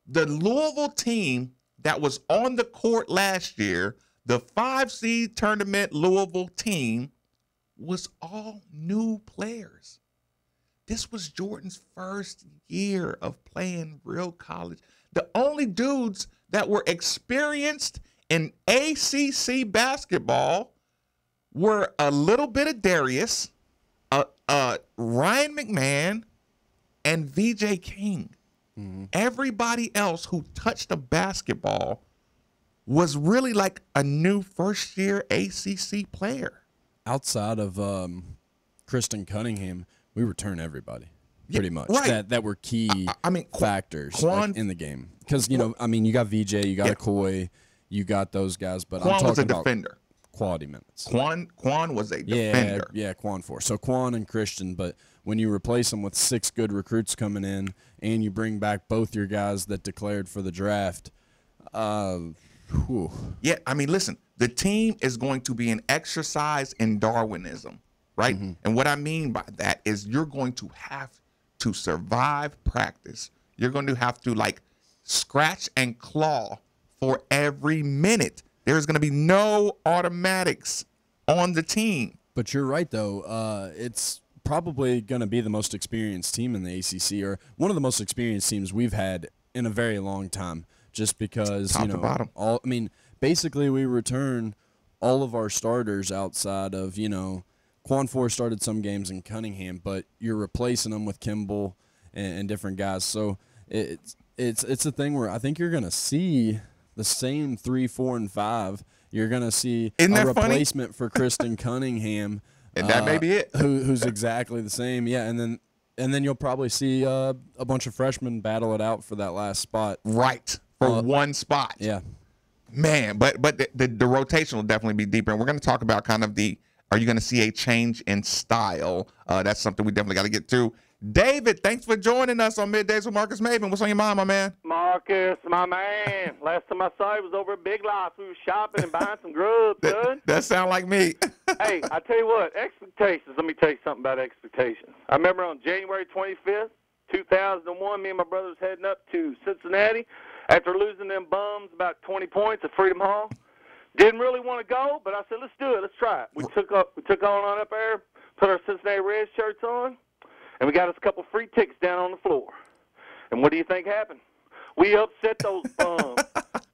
Speaker 6: the Louisville team that was on the court last year, the 5-seed tournament Louisville team, was all new players. This was Jordan's first year of playing real college. The only dudes that were experienced in ACC basketball were a little bit of Darius, Ryan McMahon, and VJ King. Mm-hmm. Everybody else who touched a basketball was really like a new first-year ACC player.
Speaker 4: Outside of Kristen Cunningham, we return everybody. pretty much,
Speaker 6: right.
Speaker 4: that were key factors in the game. Because, you got VJ, you got Okoye, you got those guys, but
Speaker 6: Quan
Speaker 4: I'm talking
Speaker 6: was a
Speaker 4: about
Speaker 6: defender.
Speaker 4: Quality minutes.
Speaker 6: Quan was a defender.
Speaker 4: Yeah, Quan 4. So Quan and Christian, but when you replace them with 6 good recruits coming in and you bring back both your guys that declared for the draft,
Speaker 6: Yeah, listen, the team is going to be an exercise in Darwinism, right?
Speaker 4: Mm-hmm.
Speaker 6: And what I mean by that is you're going to have to survive practice. You're going to have to, scratch and claw for every minute. There's going to be no automatics on the team.
Speaker 4: But you're right, though. It's probably going to be the most experienced team in the ACC, or one of the most experienced teams we've had in a very long time, just because,
Speaker 6: Top to bottom.
Speaker 4: Basically we return all of our starters outside of, Quan 4 started some games in Cunningham, but you're replacing them with Kimball and different guys. So it's a thing where I think you're going to see the same 3, 4, and 5. You're going to see a replacement for Kristen Cunningham.
Speaker 6: And that may be it.
Speaker 4: who's exactly the same. Yeah, and then you'll probably see a bunch of freshmen battle it out for that last spot.
Speaker 6: Right, for one spot.
Speaker 4: Yeah.
Speaker 6: Man, but the rotation will definitely be deeper. And we're going to talk about kind of are you going to see a change in style? That's something we definitely got to get to. David, thanks for joining us on Middays with Marcus Maven. What's on your mind, my man?
Speaker 12: Marcus, my man. Last time I saw you was over at Big Lots. We were shopping and buying some grubs, son.
Speaker 6: That sound like me.
Speaker 12: Hey, I tell you what, expectations. Let me tell you something about expectations. I remember on January 25th, 2001, me and my brother was heading up to Cincinnati after losing them bums about 20 points at Freedom Hall. Didn't really want to go, but I said, let's do it. Let's try it. We took on up there, put our Cincinnati Reds shirts on, and we got us a couple free tickets down on the floor. And what do you think happened? We upset those bums.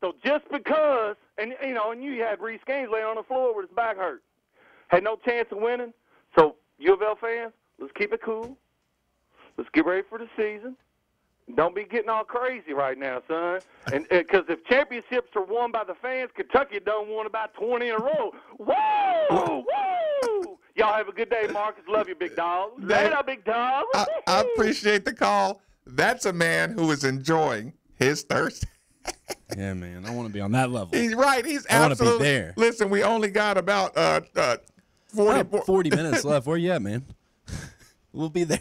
Speaker 12: So just because, and you had Reese Gaines laying on the floor with his back hurt. Had no chance of winning. So, U of L fans, let's keep it cool. Let's get ready for the season. Don't be getting all crazy right now, son. And because if championships are won by the fans, Kentucky done won about 20 in a row. Whoa! Woo! Y'all have a good day, Marcus. Love you, big dog. Later, big dog.
Speaker 6: I appreciate the call. That's a man who is enjoying his Thursday.
Speaker 4: Yeah, man. I want to be on that level.
Speaker 6: He's right. He's
Speaker 4: I want
Speaker 6: absolutely
Speaker 4: to be there.
Speaker 6: Listen, we only got about
Speaker 4: 40 minutes left. Where you at, man? We'll be there.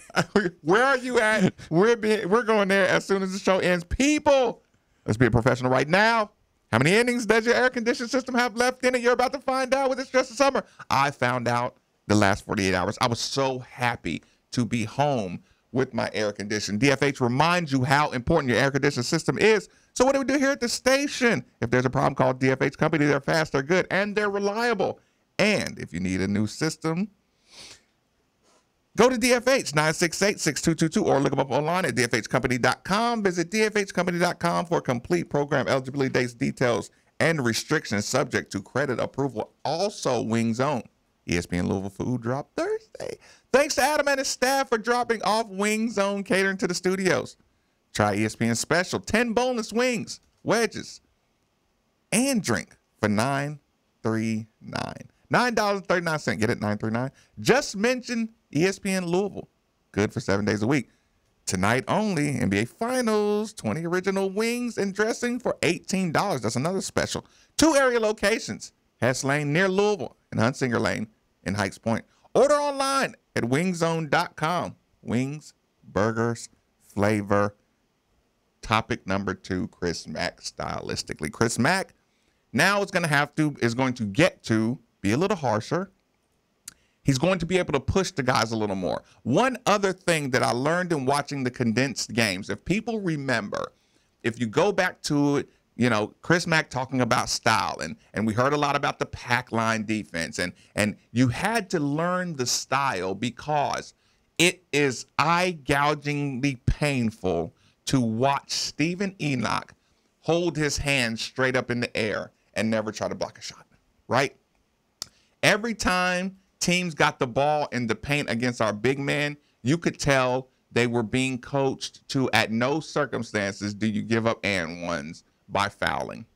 Speaker 6: Where are you at? We're going there as soon as the show ends. People, let's be a professional right now. How many innings does your air conditioning system have left in it? You're about to find out with this stress of summer. I found out the last 48 hours. I was so happy to be home with my air conditioning. DFH reminds you how important your air conditioning system is. So what do we do here at the station? If there's a problem, call DFH Company. They're fast, they're good, and they're reliable. And if you need a new system, go to DFH, 968-6222, or look them up online at dfhcompany.com. Visit dfhcompany.com for complete program eligibility dates, details, and restrictions subject to credit approval. Also, Wing Zone, ESPN Louisville Food Drop Thursday. Thanks to Adam and his staff for dropping off Wing Zone catering to the studios. Try ESPN Special, 10 boneless wings, wedges, and drink for $9.39. $9.39. Get it? $9.39. Just mention ESPN Louisville. Good for 7 days a week. Tonight only, NBA Finals, 20 original wings and dressing for $18. That's another special. 2 area locations, Hess Lane near Louisville and Hunsinger Lane in Heights Point. Order online at wingzone.com. Wings, burgers, flavor. Topic number 2, Chris Mack stylistically. Chris Mack now is going to get to be a little harsher. He's going to be able to push the guys a little more. One other thing that I learned in watching the condensed games, if people remember, if you go back to it, Chris Mack talking about style, and we heard a lot about the pack line defense, and you had to learn the style because it is eye-gougingly painful to watch Stephen Enoch hold his hands straight up in the air and never try to block a shot, right? Every time teams got the ball in the paint against our big man, you could tell they were being coached to, at no circumstances do you give up and ones by fouling.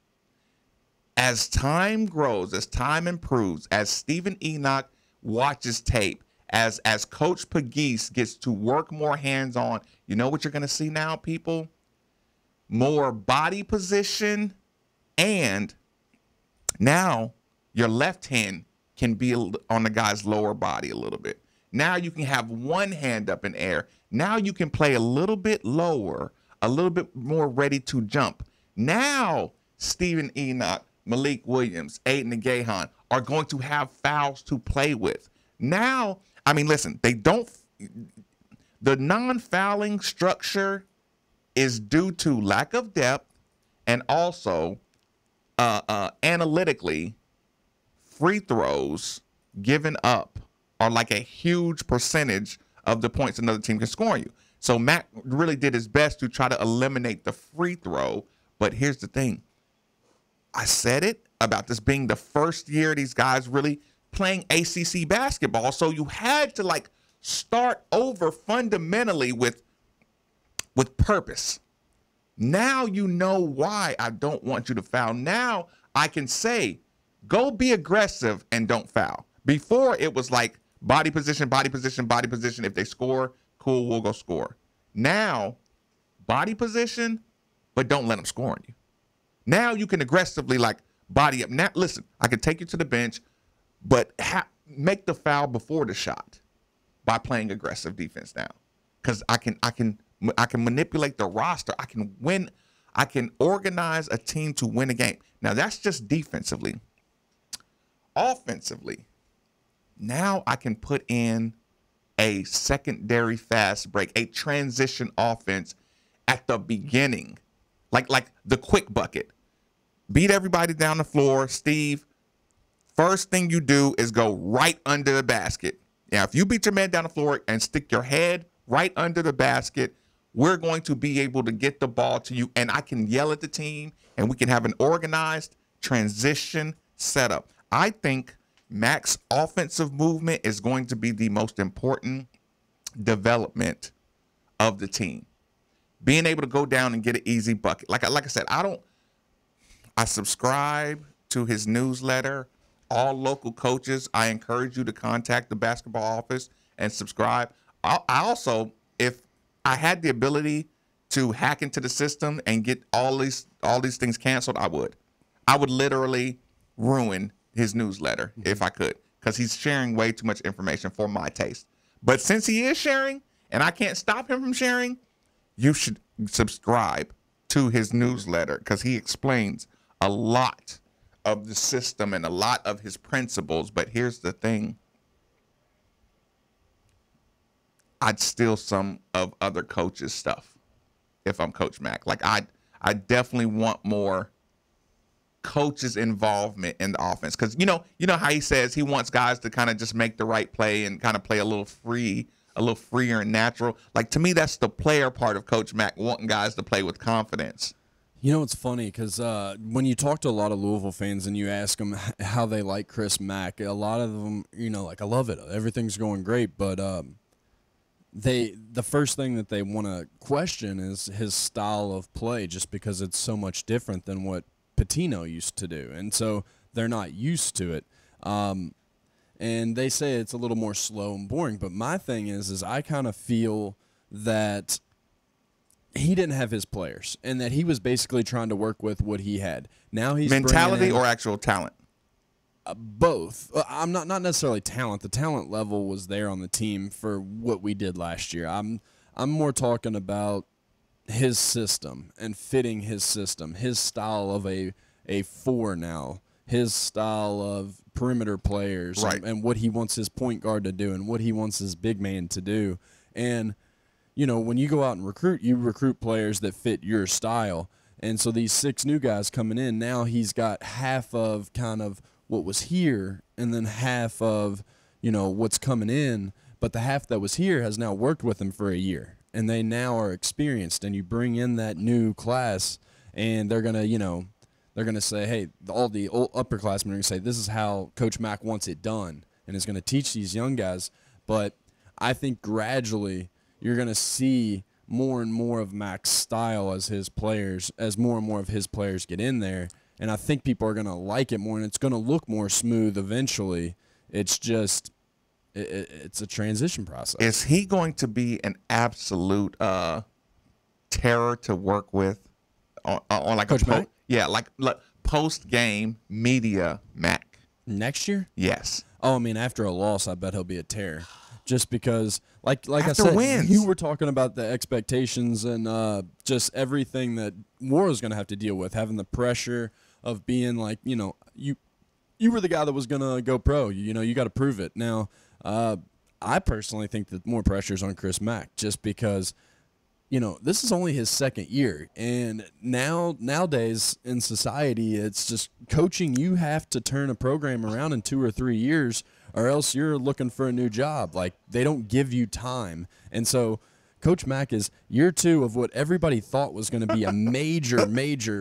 Speaker 6: As time grows, as time improves, as Stephen Enoch watches tape, as Coach Pegues gets to work more hands-on, you know what you're going to see now, people? More body position, and now your left hand can be on the guy's lower body a little bit. Now you can have one hand up in air. Now you can play a little bit lower, a little bit more ready to jump. Now Steven Enoch, Malik Williams, Aiden Gahan are going to have fouls to play with. Now, I mean, listen, the non-fouling structure is due to lack of depth, and also analytically, free throws given up are like a huge percentage of the points another team can score on you. So Mac really did his best to try to eliminate the free throw. But here's the thing. I said it about this being the first year these guys really playing ACC basketball. So you had to start over fundamentally with purpose. Now you know why I don't want you to foul. Now I can say, go be aggressive and don't foul. Before it was like body position, body position, body position. If they score, cool, we'll go score. Now, body position, but don't let them score on you. Now you can aggressively body up. Now, listen, I can take you to the bench, but make the foul before the shot by playing aggressive defense now. Because I can manipulate the roster. I can win. I can organize a team to win a game. Now, that's just defensively. Offensively, now I can put in a secondary fast break, a transition offense at the beginning, like the quick bucket. Beat everybody down the floor. Steve, first thing you do is go right under the basket. Now, if you beat your man down the floor and stick your head right under the basket, we're going to be able to get the ball to you, and I can yell at the team, and we can have an organized transition setup. I think Mac's offensive movement is going to be the most important development of the team. Being able to go down and get an easy bucket. Like I said, I subscribe to his newsletter. All local coaches, I encourage you to contact the basketball office and subscribe. I also, if I had the ability to hack into the system and get all these things canceled, I would. I would literally ruin his newsletter if I could, because he's sharing way too much information for my taste. But since he is sharing and I can't stop him from sharing, you should subscribe to his newsletter, because he explains a lot of the system and a lot of his principles. But here's the thing. I'd steal some of other coaches' stuff if I'm Coach Mac. I definitely want more coaches' involvement in the offense, because you know how he says he wants guys to kind of just make the right play and kind of play a little freer and natural. To me, that's the player part of Coach Mac, wanting guys to play with confidence.
Speaker 4: You know, it's funny because when you talk to a lot of Louisville fans and you ask them how they like Chris Mack, a lot of them, I love it. Everything's going great, but the first thing that they want to question is his style of play, just because it's so much different than what Pitino used to do, and so they're not used to it. And they say it's a little more slow and boring, but my thing is I kind of feel that he didn't have his players, and that he was basically trying to work with what he had. Now he's
Speaker 6: mentality or actual talent.
Speaker 4: Both. I'm not necessarily talent. The talent level was there on the team for what we did last year. I'm more talking about his system and fitting his system, his style of a four now, his style of perimeter players,
Speaker 6: right,
Speaker 4: and what he wants his point guard to do and what he wants his big man to do. And when you go out and recruit, you recruit players that fit your style. And so these 6 new guys coming in, now he's got half of kind of what was here and then half of, what's coming in. But the half that was here has now worked with him for a year, and they now are experienced. And you bring in that new class, and they're going to say, hey, all the old upperclassmen are going to say, this is how Coach Mack wants it done, and is going to teach these young guys. But I think gradually you're going to see more and more of Mac's style as more and more of his players get in there. And I think people are going to like it more, and it's going to look more smooth eventually. It's just it's a transition process.
Speaker 6: Is he going to be an absolute terror to work with on like
Speaker 4: Coach Mack?
Speaker 6: Yeah, like post game media Mac
Speaker 4: Next year?
Speaker 6: Yes.
Speaker 4: Oh, I mean, after a loss, I bet he'll be a terror. Just because, like
Speaker 6: After
Speaker 4: I said,
Speaker 6: wins.
Speaker 4: you were talking about the expectations and just everything that Warren's going to have to deal with, having the pressure of being like, you were the guy that was going to go pro. You got to prove it. Now, I personally think that more pressure is on Chris Mack just because, this is only his second year. And nowadays in society, it's just coaching. You have to turn a program around in 2 or 3 years, or else you're looking for a new job. Like, they don't give you time. And so Coach Mack is year 2 of what everybody thought was going to be a major,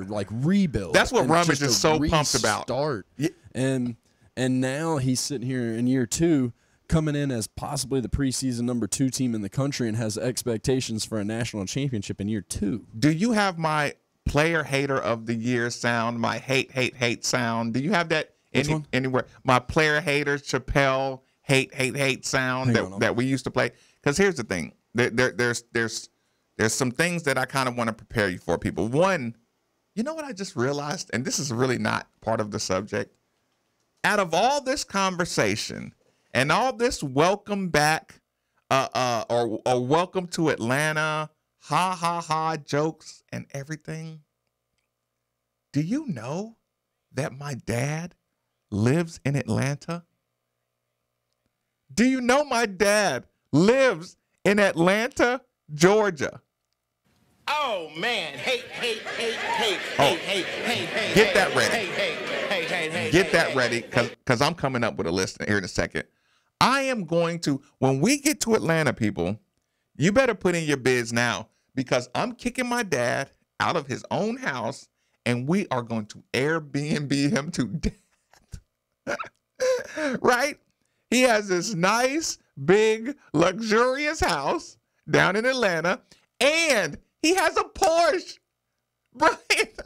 Speaker 4: like, rebuild.
Speaker 6: That's what
Speaker 4: and
Speaker 6: Rummage
Speaker 4: just a
Speaker 6: is so pumped about.
Speaker 4: Restart.
Speaker 6: Yeah.
Speaker 4: And now he's sitting here in year 2 coming in as possibly the preseason number 2 team in the country and has expectations for a national championship in year 2.
Speaker 6: Do you have my player hater of the year sound, my hate sound? Do you have that anywhere? My player hater Chappelle hate sound that we used to play? Because here's the thing. There's some things that I kind of want to prepare you for, people. One, you know what I just realized, and this is really not part of the subject. Out of all this conversation and all this welcome back or welcome to Atlanta, ha jokes and everything, do you know that my dad lives in Atlanta? Do you know my dad lives in Atlanta, Georgia?
Speaker 8: Oh, man. Hey.
Speaker 6: Get that ready. Get that ready, because I'm coming up with a list here in a second. I am going to, when we get to Atlanta, people, you better put in your bids now, because I'm kicking my dad out of his own house, and we are going to Airbnb him to death. Right? He has this nice, big, luxurious house down in Atlanta, and he has a Porsche. Right?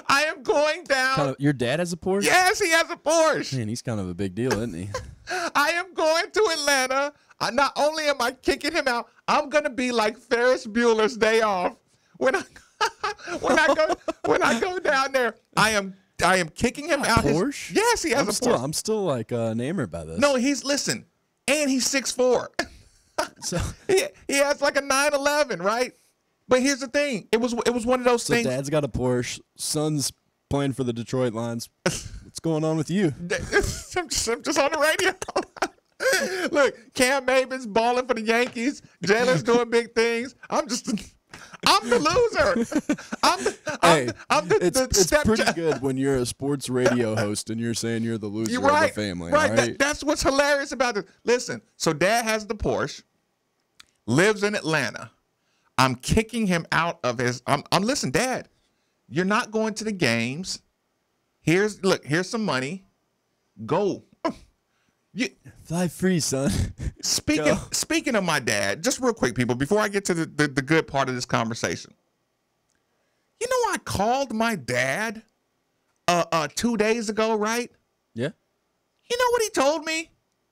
Speaker 6: I am going down.
Speaker 4: Your dad has a Porsche?
Speaker 6: Yes, he has a Porsche.
Speaker 4: Man, he's kind of a big deal, isn't he?
Speaker 6: I am going to Atlanta. Not only am I kicking him out, I'm gonna be like Ferris Bueller's Day Off when I go down there. I am kicking him out.
Speaker 4: Porsche?
Speaker 6: Yes, he has a Porsche.
Speaker 4: I'm still like enamored by this.
Speaker 6: No, and he's 6'4".
Speaker 4: So
Speaker 6: he has like a 911, right? But here's the thing. It was one of those things.
Speaker 4: Dad's got a Porsche. Son's playing for the Detroit Lions. What's going on with you?
Speaker 6: I'm just on the radio. Look, Cam Maven's balling for the Yankees. Jalen's doing big things. I'm the loser.
Speaker 4: It's pretty good when you're a sports radio host and you're saying you're the loser of the family.
Speaker 6: Right.
Speaker 4: Right?
Speaker 6: That's what's hilarious about this. Listen, so Dad has the Porsche, lives in Atlanta. I'm kicking him out of his. Listen, Dad, you're not going to the games. Here's some money. Go.
Speaker 4: Fly free, son.
Speaker 6: Speaking of my dad, just real quick, people, before I get to the good part of this conversation. You know, I called my dad 2 days ago, right?
Speaker 4: Yeah.
Speaker 6: You know what he told me?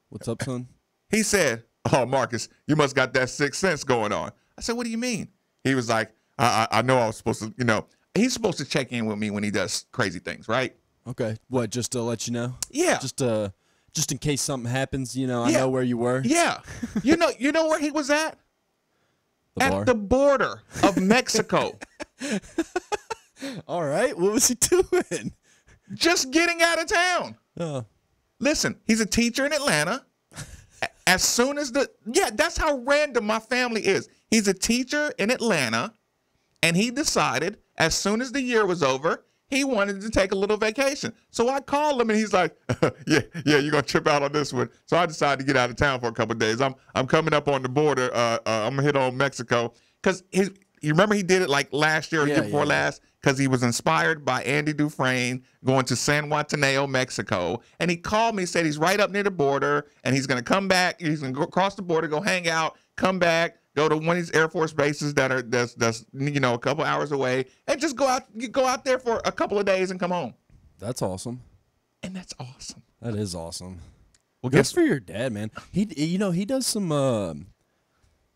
Speaker 4: What's up, son?
Speaker 6: He said, "Oh, Marcus, you must got that sixth sense going on." I said, "What do you mean?" He was like, I know I was supposed to, he's supposed to check in with me when he does crazy things, right?
Speaker 4: Okay. What, just to let you know?
Speaker 6: Yeah.
Speaker 4: Just in case something happens, I know where you were.
Speaker 6: Yeah. You know where he was at?
Speaker 4: Bar?
Speaker 6: The border of Mexico.
Speaker 4: All right. What was he doing?
Speaker 6: Just getting out of town. Listen, he's a teacher in Atlanta. As soon as that's how random my family is. He's a teacher in Atlanta, and he decided as soon as the year was over, he wanted to take a little vacation. So I called him, and he's like, yeah, you're going to trip out on this one. So I decided to get out of town for a couple of days. I'm coming up on the border. I'm going to hit on Mexico. Because you remember he did it like last year or the year before last? Because he was inspired by Andy Dufresne going to San Juantaneo, Mexico. And he called me, said he's right up near the border, and he's going to come back. He's going to go across the border, go hang out, come back, go to one of these Air Force bases that's a couple hours away, and just go out there for a couple of days and come home.
Speaker 4: That's awesome.
Speaker 6: And that's awesome.
Speaker 4: That is awesome.
Speaker 2: Well,
Speaker 4: Good for your dad, man. He does some.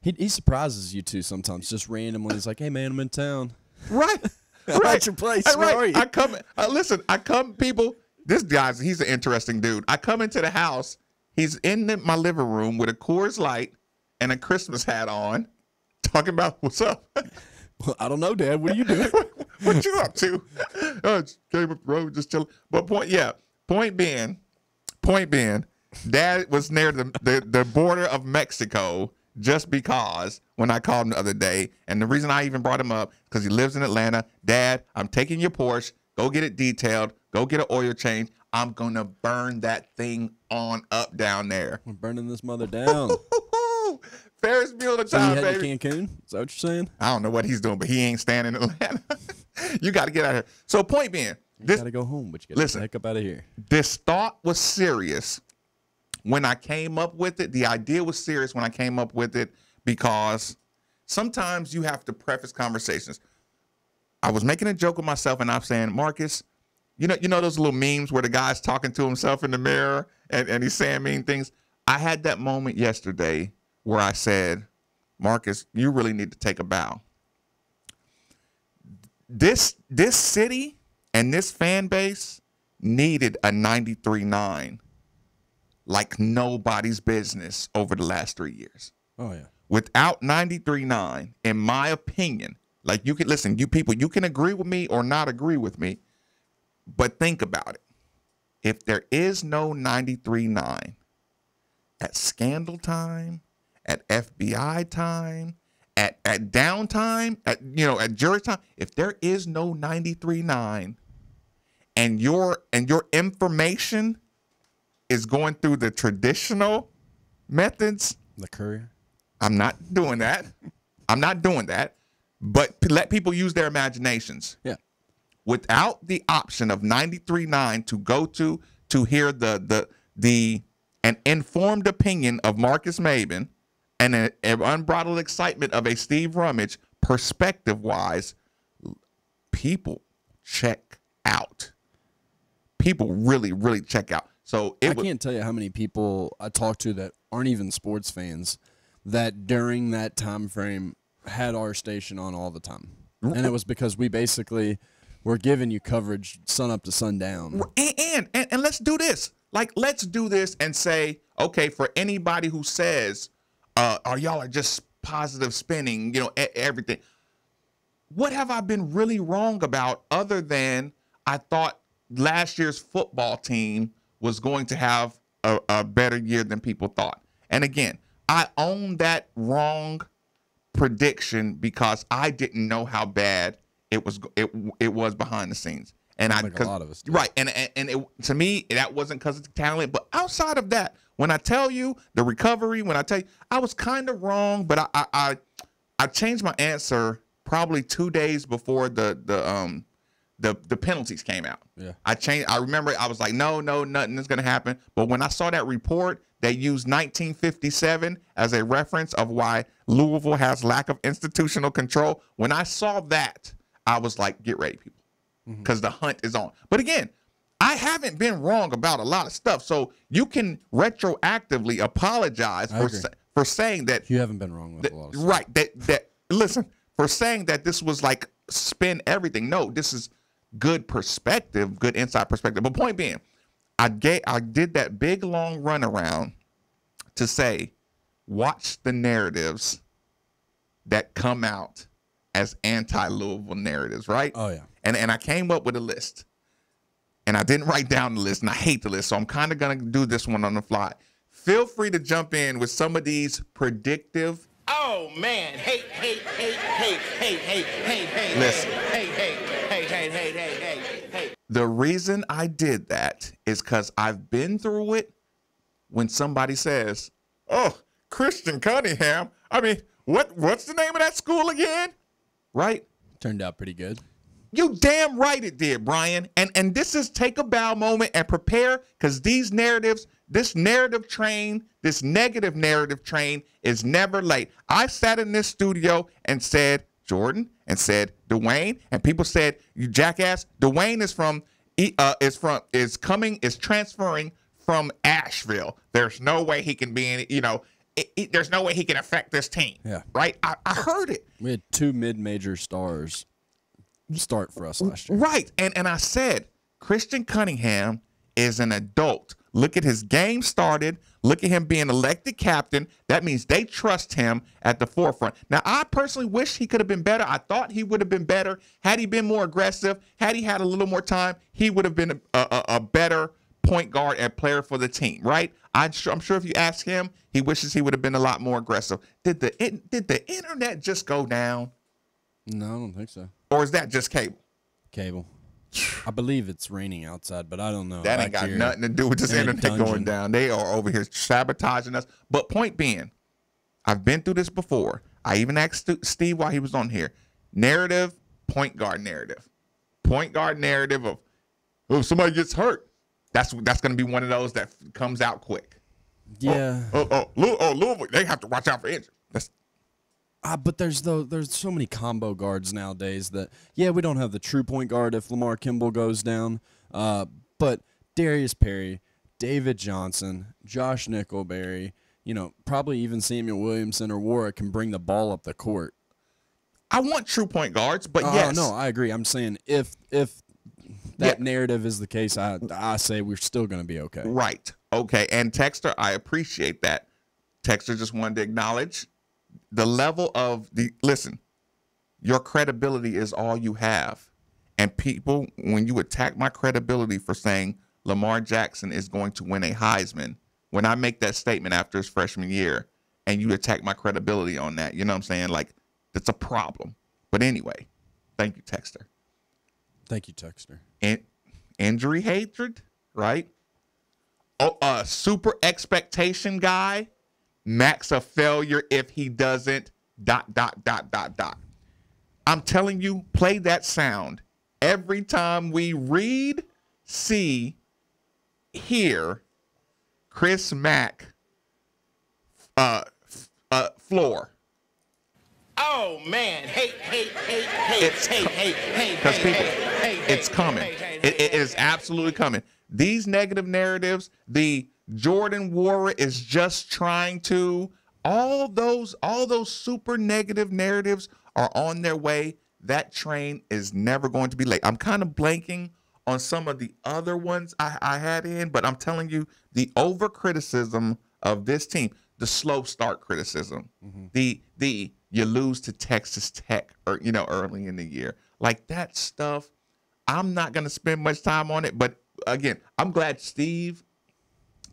Speaker 4: He surprises you too sometimes, just randomly. He's like, "Hey, man, I'm in town."
Speaker 2: Right.
Speaker 4: At your place. Where are you?
Speaker 2: I come. Listen, I come. People, this guy's he's an interesting dude. I come into the house. He's in my living room with a Coors Light and a Christmas hat on, talking about what's up.
Speaker 4: Well, I don't know, Dad. What are you doing?
Speaker 2: What you up to? Oh, just came up the road, just chilling. But point being, Dad was near the border of Mexico just because when I called him the other day, and the reason I even brought him up because he lives in Atlanta. Dad, I'm taking your Porsche. Go get it detailed. Go get an oil change. I'm gonna burn that thing on up down there.
Speaker 4: We're burning this mother down.
Speaker 2: Ferris wheel of
Speaker 4: So
Speaker 2: time,
Speaker 4: you
Speaker 2: baby.
Speaker 4: heading to Cancun? Is that what you're saying?
Speaker 2: I don't know what he's doing, but he ain't staying in Atlanta. You got to get out of here. So point being,
Speaker 4: You gotta go home, but you gotta get the heck up out of here.
Speaker 2: This thought was serious when I came up with it. The idea was serious when I came up with it because sometimes you have to preface conversations. I was making a joke with myself, and I'm saying, Marcus, you know those little memes where the guy's talking to himself in the mirror and he's saying mean things. I had that moment yesterday where I said, Marcus, you really need to take a bow. This city and this fan base needed a 93.9 like nobody's business over the last 3 years.
Speaker 4: Oh, yeah.
Speaker 2: Without 93.9, in my opinion, like you can listen, you people, you can agree with me or not agree with me, but think about it. If there is no 93.9 at scandal time, at FBI time, at downtime, at jury time, if there is no 93.9 and your information is going through the traditional methods,
Speaker 4: the courier,
Speaker 2: I'm not doing that. But let people use their imaginations.
Speaker 4: Yeah.
Speaker 2: Without the option of 93.9 to go to hear an informed opinion of Marcus Maben and an unbridled excitement of a Steve Rummage, perspective-wise, people check out. People really, really check out. So
Speaker 4: I can't tell you how many people I talk to that aren't even sports fans that during that time frame had our station on all the time. And it was because we basically were giving you coverage sun up to sundown.
Speaker 2: And let's do this. Like, let's do this and say, okay, for anybody who says, y'all are just positive spinning, everything. What have I been really wrong about other than I thought last year's football team was going to have a better year than people thought? And again, I own that wrong prediction because I didn't know how bad it was behind the scenes. And a lot of us do. Right. And it, to me, that wasn't because of the talent. But outside of that, when I tell you the recovery, I was kind of wrong, but I changed my answer probably 2 days before the penalties came out.
Speaker 4: Yeah.
Speaker 2: I remember I was like, no, nothing is going to happen. But when I saw that report, they used 1957 as a reference of why Louisville has lack of institutional control. When I saw that, I was like, get ready, people, because the hunt is on. But again, I haven't been wrong about a lot of stuff. So you can retroactively apologize for saying that.
Speaker 4: You haven't been wrong with a lot of stuff.
Speaker 2: Right. That listen, for saying that this was like spin everything. No, this is good perspective, good inside perspective. But point being, I did that big long runaround to say, watch the narratives that come out as anti-Louisville narratives, right?
Speaker 4: Oh, yeah.
Speaker 2: And I came up with a list. And I didn't write down the list, and I hate the list, so I'm kind of going to do this one on the fly. Feel free to jump in with some of these predictive.
Speaker 8: Oh, man. Hey.
Speaker 2: Listen.
Speaker 8: Hey.
Speaker 2: The reason I did that is because I've been through it when somebody says, oh, Christian Cunningham. I mean, what's the name of that school again? Right?
Speaker 4: Turned out pretty good.
Speaker 2: You damn right it did, Brian. And this is take a bow moment and prepare, because these narratives, this negative narrative train is never late. I sat in this studio and said, Jordan, and said Dwayne, and people said, you jackass, Dwayne is transferring
Speaker 6: from Asheville. There's no way he can be in, there's no way he can affect this team.
Speaker 4: Yeah.
Speaker 6: Right? I heard it.
Speaker 4: We had 2 mid-major stars start for us last year.
Speaker 6: Right. And I said, Christian Cunningham is an adult. Look at his game started. Look at him being elected captain. That means they trust him at the forefront. Now, I personally wish he could have been better. I thought he would have been better. Had he been more aggressive, had he had a little more time, he would have been a better point guard and player for the team, right? I'm sure if you ask him, he wishes he would have been a lot more aggressive. Did the internet just go down?
Speaker 4: No, I don't think so.
Speaker 6: Or is that just cable?
Speaker 4: Cable. I believe it's raining outside, but I don't know.
Speaker 6: That ain't got nothing to do with this internet going down. They are over here sabotaging us. But point being, I've been through this before. I even asked Steve while he was on here. Narrative, point guard narrative. Point guard narrative of, if somebody gets hurt, that's going to be one of those that comes out quick.
Speaker 4: Yeah.
Speaker 6: Louisville, they have to watch out for injuries.
Speaker 4: But there's so many combo guards nowadays that, we don't have the true point guard if Lamar Kimball goes down. But Darius Perry, David Johnson, Josh Nickelberry, probably even Samuel Williamson or Warwick can bring the ball up the court.
Speaker 6: I want true point guards, but yes.
Speaker 4: No, I agree. I'm saying if that narrative is the case, I say we're still going to be okay.
Speaker 6: Right. Okay. And Texter, I appreciate that. Texter just wanted to acknowledge the level of listen, your credibility is all you have. And people, when you attack my credibility for saying Lamar Jackson is going to win a Heisman, when I make that statement after his freshman year and you attack my credibility on that, you know what I'm saying? Like, that's a problem. But anyway, thank you, Texter.
Speaker 4: Thank you, Texter.
Speaker 6: Injury hatred, right? Super expectation guy. Max a failure if he doesn't ... I'm telling you, play that sound every time we read, see, hear Chris Mack floor.
Speaker 8: Oh man, hate.
Speaker 6: Because people, it's coming. It is absolutely coming. These negative narratives, the Jordan Warrior is just trying to, all those super negative narratives are on their way. That train is never going to be late. I'm kind of blanking on some of the other ones I had in, but I'm telling you, the over criticism of this team, the slow start criticism, the you lose to Texas Tech or early in the year, like that stuff. I'm not going to spend much time on it, but again, I'm glad Steve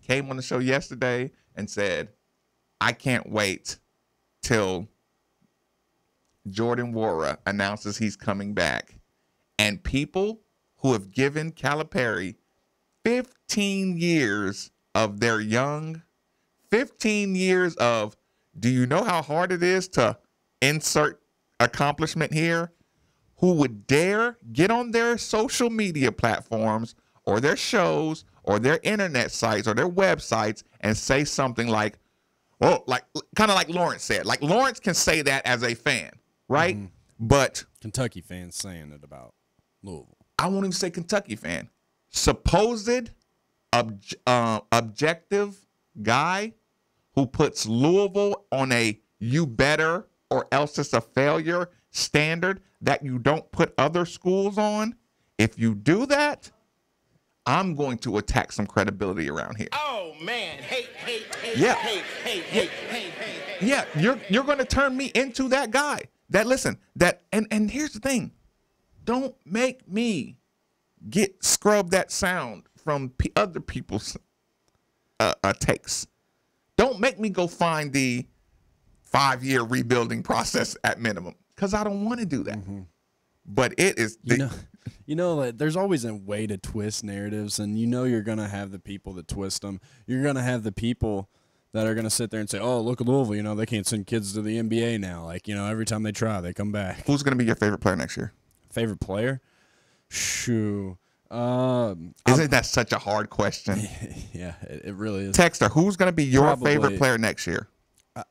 Speaker 6: came on the show yesterday and said, I can't wait till Jordan Warrior announces he's coming back. And people who have given Calipari 15 years of their young, 15 years of, do you know how hard it is to insert accomplishment here? Who would dare get on their social media platforms or their shows or their internet sites or their websites and say something like, kind of like Lawrence said. Like Lawrence can say that as a fan, right? But
Speaker 4: Kentucky fans saying it about Louisville.
Speaker 6: I won't even say Kentucky fan. Supposed objective guy who puts Louisville on a you better or else it's a failure standard that you don't put other schools on. If you do that, I'm going to attack some credibility around here.
Speaker 8: Oh man, hate.
Speaker 6: Yeah, you're going to turn me into that guy. And here's the thing. Don't make me get scrub that sound from other people's takes. Don't make me go find the 5-year rebuilding process at minimum, because I don't want to do that. But it is
Speaker 4: there's always a way to twist narratives, and you're going to have the people that twist them. You're going to have the people that are going to sit there and say, oh, look at Louisville, they can't send kids to the NBA now. Like, every time they try, they come back.
Speaker 6: Who's going to be your favorite player next year?
Speaker 4: Favorite player? Shoo.
Speaker 6: Isn't that such a hard question?
Speaker 4: Yeah, it really is.
Speaker 6: Texter, who's going to be your favorite player next year?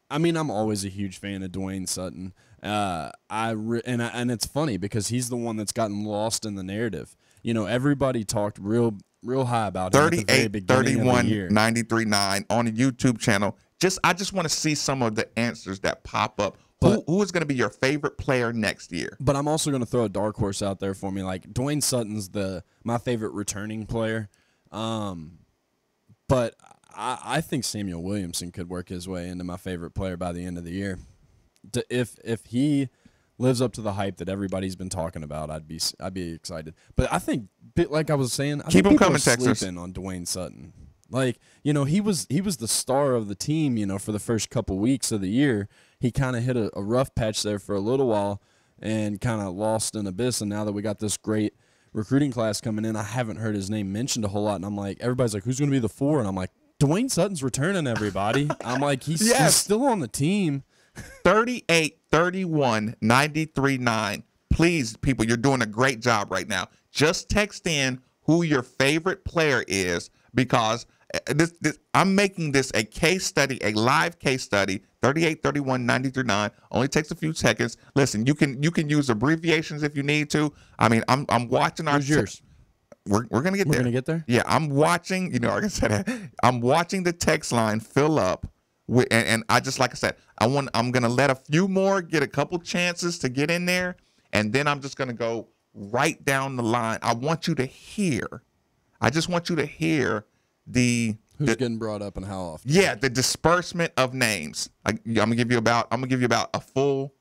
Speaker 4: I'm always a huge fan of Dwayne Sutton. And it's funny because he's the one that's gotten lost in the narrative. Everybody talked real real high about him at the very
Speaker 6: 38,
Speaker 4: beginning
Speaker 6: 31,
Speaker 4: of the year.
Speaker 6: 93.9 on the YouTube channel. I just want to see some of the answers that pop up. Who is going to be your favorite player next year?
Speaker 4: But I'm also going to throw a dark horse out there for me. Like Dwayne Sutton's my favorite returning player. But I think Samuel Williamson could work his way into my favorite player by the end of the year. If he lives up to the hype that everybody's been talking about, I'd be excited. But I think, like I was saying, I think people are sleeping on Dwayne Sutton. Like, he was the star of the team, for the first couple weeks of the year. He kind of hit a rough patch there for a little while and kind of lost in abyss. And now that we got this great recruiting class coming in, I haven't heard his name mentioned a whole lot. And I'm like, everybody's like, who's going to be the 4? And I'm like, Dwayne Sutton's returning, everybody. I'm like, he's still on the team.
Speaker 6: 38, 31, 93.9. Please, people, you're doing a great job right now. Just text in who your favorite player is, because I'm making this a case study, a live case study. 38, 31, 93.9. Only takes a few seconds. Listen, you can use abbreviations if you need to. I mean, I'm watching our.
Speaker 4: Who's yours?
Speaker 6: We're gonna get there.
Speaker 4: We're gonna get there.
Speaker 6: Yeah, I'm watching. Like I said, I'm watching the text line fill up. And I just, like I said, I'm gonna let a few more get a couple chances to get in there, and then I'm just gonna go right down the line. I just want you to hear
Speaker 4: who's getting brought up and how often.
Speaker 6: Yeah, the disbursement of names. I'm gonna give you about a full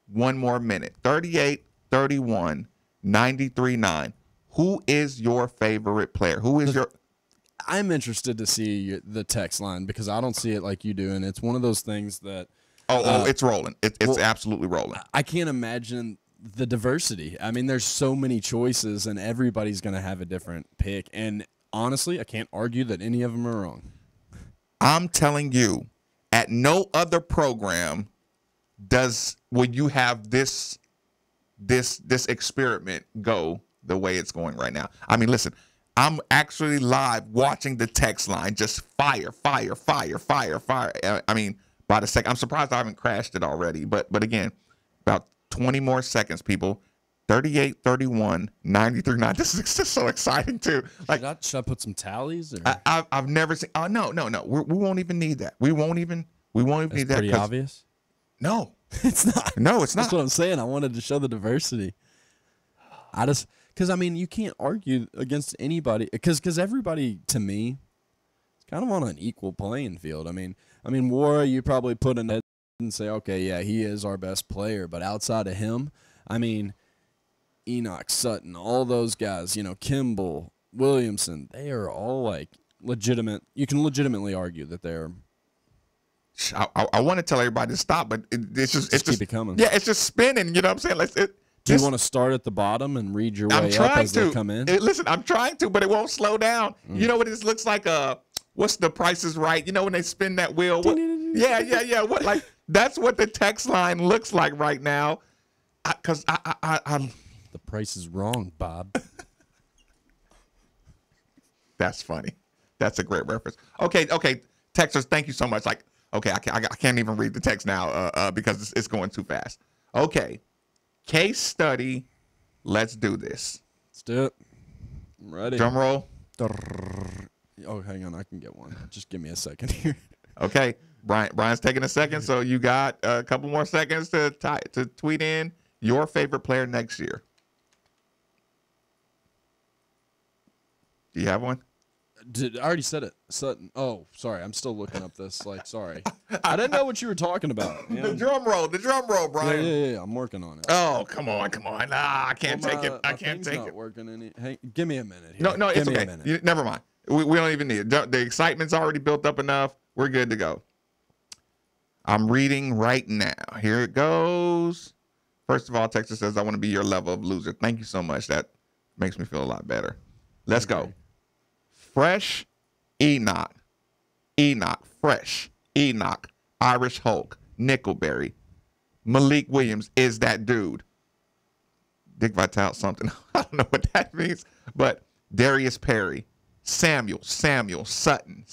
Speaker 6: one more minute. 38, 31, 93.9. Who is your favorite player?
Speaker 4: I'm interested to see the text line because I don't see it like you do, and it's one of those things that.
Speaker 6: It's rolling. It's absolutely rolling.
Speaker 4: I can't imagine the diversity. I mean, there's so many choices, and everybody's going to have a different pick. And honestly, I can't argue that any of them are wrong.
Speaker 6: I'm telling you, at no other program will you have this experiment go the way it's going right now. I mean, listen. I'm actually live watching the text line just fire. I mean, by the second, I'm surprised I haven't crashed it already. But again, about 20 more seconds, people. 38, 31, 93.9. This is just so exciting too. Like,
Speaker 4: should I put some tallies? Or?
Speaker 6: I've never seen. Oh no. We won't even need that. We won't even need that.
Speaker 4: Pretty obvious.
Speaker 6: No,
Speaker 4: it's not.
Speaker 6: No, it's not.
Speaker 4: That's what I'm saying. I wanted to show the diversity. Because, I mean, you can't argue against anybody. Because everybody, to me, is kind of on an equal playing field. I mean, Wara, you probably put in it and say, okay, yeah, he is our best player. But outside of him, I mean, Enoch, Sutton, all those guys, Kimball, Williamson, they are all, like, legitimate. You can legitimately argue that they're.
Speaker 6: I want to tell everybody to stop, but it's just
Speaker 4: keep it coming.
Speaker 6: Yeah, it's just spinning. You know what I'm saying?
Speaker 4: Do you want to start at the bottom and read your way up as they come in?
Speaker 6: Listen, I'm trying to, but it won't slow down. You know what this looks like? What's the Price is Right? You know when they spin that wheel? Yeah. What, like, that's what the text line looks like right now. Because I'm.
Speaker 4: The price is wrong, Bob.
Speaker 6: That's funny. That's a great reference. Okay. Texters, thank you so much. Like, okay, I can't even read the text now because it's going too fast. Okay. Case study. Let's do this.
Speaker 4: Let's do it. I'm ready.
Speaker 6: Drum roll.
Speaker 4: Oh, hang on. I can get one. Just give me a second here.
Speaker 6: Okay. Brian's taking a second, so you got a couple more seconds to tweet in your favorite player next year. Do you have one?
Speaker 4: I already said it. Sutton. Oh, sorry. I'm still looking up this. Like, sorry. I didn't know what you were talking about.
Speaker 6: The drum roll, Brian.
Speaker 4: Yeah. I'm working on it.
Speaker 6: Oh, come on. Nah, I can't take it. I can't take it.
Speaker 4: Working Hey, give me a minute here.
Speaker 6: No, it's okay. Never mind. We don't even need it. The excitement's already built up enough. We're good to go. I'm reading right now. Here it goes. First of all, Texas says, I want to be your level of loser. Thank you so much. That makes me feel a lot better. Let's go. Fresh Enoch, Fresh Enoch, Irish Hulk, Nickelberry, Malik Williams is that dude. Dick Vitale something. I don't know what that means. But Darius Perry, Samuel, Sutton,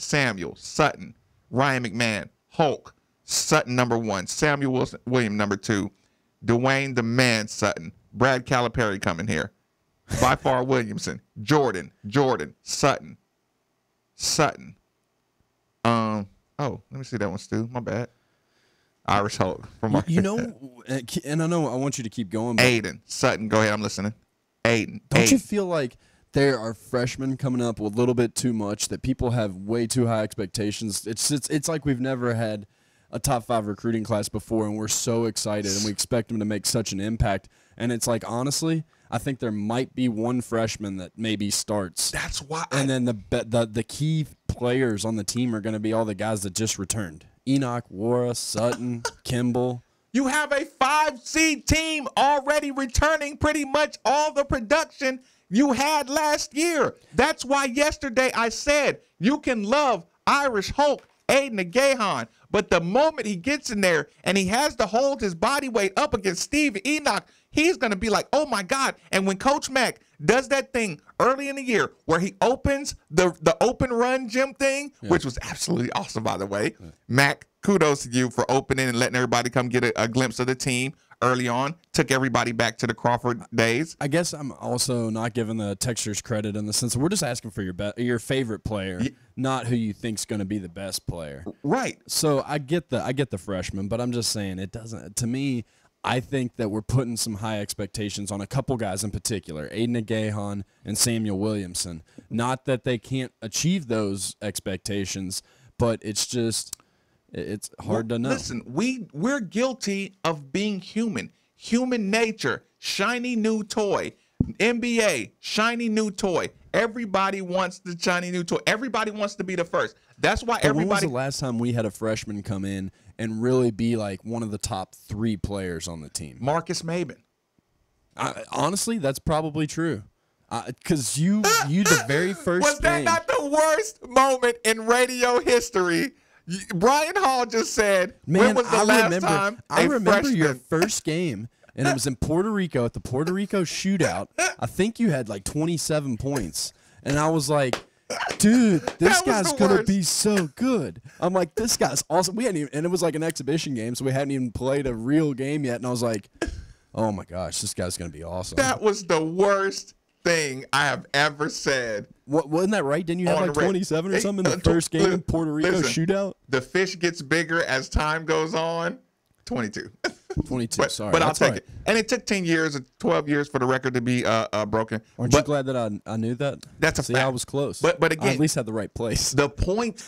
Speaker 6: Ryan McMahon, Hulk, Sutton #1, Samuel Williams #2, Dwayne the Man Sutton, Brad Calipari coming here. By far, Williamson. Jordan, Sutton. Oh, let me see that one, Stu. My bad. Irish Hulk. From
Speaker 4: You know, and I know I want you to keep going. But
Speaker 6: Aiden, Sutton. Go ahead. I'm listening. Aiden.
Speaker 4: Don't you feel like there are freshmen coming up with a little bit too much, that people have way too high expectations? It's like we've never had a top 5 recruiting class before, and we're so excited, and we expect them to make such an impact. And it's like, honestly, I think there might be one freshman that maybe starts.
Speaker 6: That's why.
Speaker 4: And then the key players on the team are going to be all the guys that just returned. Enoch, Wara, Sutton, Kimball.
Speaker 6: You have a 5-seed team already returning pretty much all the production you had last year. That's why yesterday I said you can love Irish Hulk, Aiden Gahan, but the moment he gets in there and he has to hold his body weight up against Steve Enoch, he's going to be like, oh, my God. And when Coach Mack does that thing early in the year where he opens the open run gym thing, which was absolutely awesome, by the way. Mack, kudos to you for opening and letting everybody come get a glimpse of the team early on. Took everybody back to the Crawford days.
Speaker 4: I guess I'm also not giving the texters credit in the sense that we're just asking for your favorite player, not who you think's going to be the best player.
Speaker 6: Right.
Speaker 4: So I get the freshman, but I'm just saying it doesn't. To me, I think that we're putting some high expectations on a couple guys in particular, Aiden Gahan and Samuel Williamson. Not that they can't achieve those expectations, but it's hard to know.
Speaker 6: Listen, we're guilty of being human. Human nature, shiny new toy. NBA, shiny new toy. Everybody wants the shiny new toy. Everybody wants to be the first. That's why everybody.
Speaker 4: When was the last time we had a freshman come in and really be like one of the top 3 players on the team?
Speaker 6: Marcus Maben.
Speaker 4: Honestly, that's probably true. Because you the very first
Speaker 6: was that
Speaker 4: game,
Speaker 6: not the worst moment in radio history? Brian Hall just said, when was the last time
Speaker 4: I remember
Speaker 6: freshman?
Speaker 4: your first game, and it was in Puerto Rico at the Puerto Rico shootout. I think you had like 27 points. And I was like, dude, this guy's going to be so good. I'm like, this guy's awesome. We hadn't even, and it was like an exhibition game, so we hadn't even played a real game yet. And I was like, oh my gosh, this guy's going to be awesome.
Speaker 6: That was the worst thing I have ever said.
Speaker 4: Wasn't that right? Didn't you have like 27 or something in the first game in Puerto Rico shootout?
Speaker 6: The fish gets bigger as time goes on. 22.
Speaker 4: 22, sorry.
Speaker 6: But I'll take it. And it took 10 years or 12 years for the record to be broken.
Speaker 4: Aren't you glad that I knew that?
Speaker 6: That's a fact.
Speaker 4: I was close.
Speaker 6: But again,
Speaker 4: I at least had the right place.
Speaker 6: The point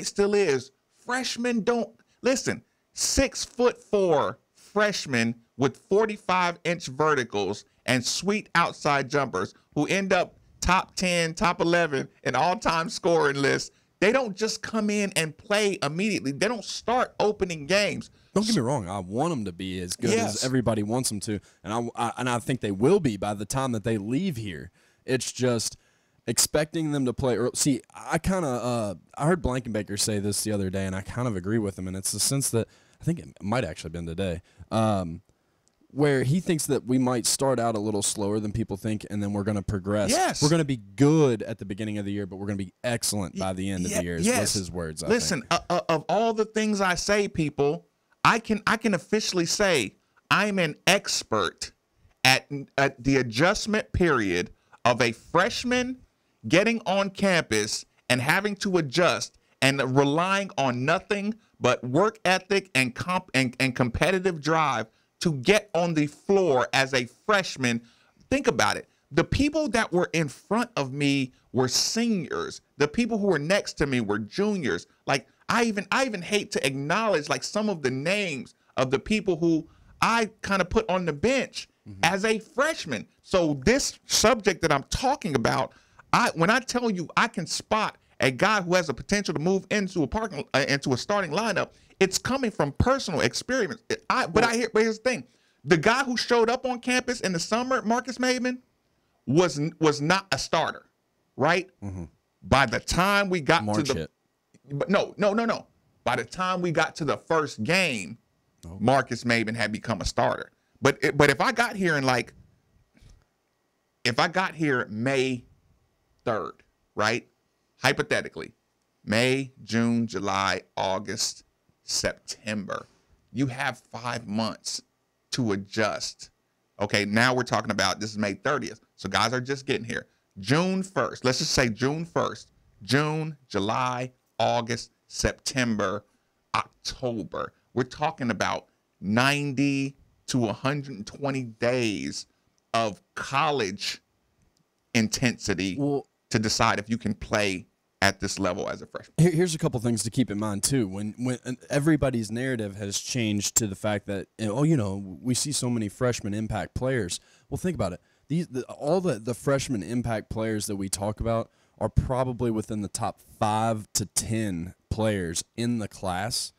Speaker 6: still is, freshmen don't, listen, 6'4" freshmen with 45-inch verticals and sweet outside jumpers who end up top 10, top 11 in all-time scoring lists. They don't just come in and play immediately. They don't start opening games.
Speaker 4: Don't get me wrong. I want them to be as good as everybody wants them to, and I think they will be by the time that they leave here. It's just expecting them to play. See, I heard Blankenbaker say this the other day, and I kind of agree with him, and it's the sense that I think it might actually have been today, where he thinks that we might start out a little slower than people think, and then we're going to progress.
Speaker 6: Yes.
Speaker 4: We're going to be good at the beginning of the year, but we're going to be excellent by the end of the year. That's his words.
Speaker 6: Listen, of all the things I say, people, I can officially say I'm an expert at the adjustment period of a freshman getting on campus and having to adjust and relying on nothing but work ethic and competitive drive to get on the floor as a freshman. Think about it. The people that were in front of me were seniors. The people who were next to me were juniors. Like, I even hate to acknowledge like some of the names of the people who I kind of put on the bench as a freshman. So this subject that I'm talking about, when I tell you I can spot a guy who has a potential to move into a starting lineup, it's coming from personal experience. But here's the thing: the guy who showed up on campus in the summer, Marcus Maben, was not a starter, right? Mm-hmm. By the time we got no. By the time we got to the first game, Marcus Maben had become a starter. But if I got here May 3rd, right? Hypothetically, May, June, July, August, September. You have 5 months to adjust, Okay, now we're talking about this is May 30th. So guys are just getting here. June 1st. Let's just say June 1st. June, July, August, September, October. We're talking about 90 to 120 days of college intensity to decide if you can play at this level as a freshman.
Speaker 4: Here's a couple things to keep in mind too. When everybody's narrative has changed to the fact that we see so many freshman impact players. Well, think about it. All the freshman impact players that we talk about are probably within the top 5 to 10 players in the class.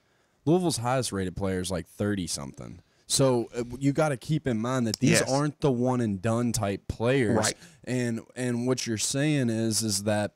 Speaker 4: Louisville's highest rated player is like 30 something. So you got to keep in mind that these aren't the one and done type players.
Speaker 6: Right.
Speaker 4: And what you're saying is that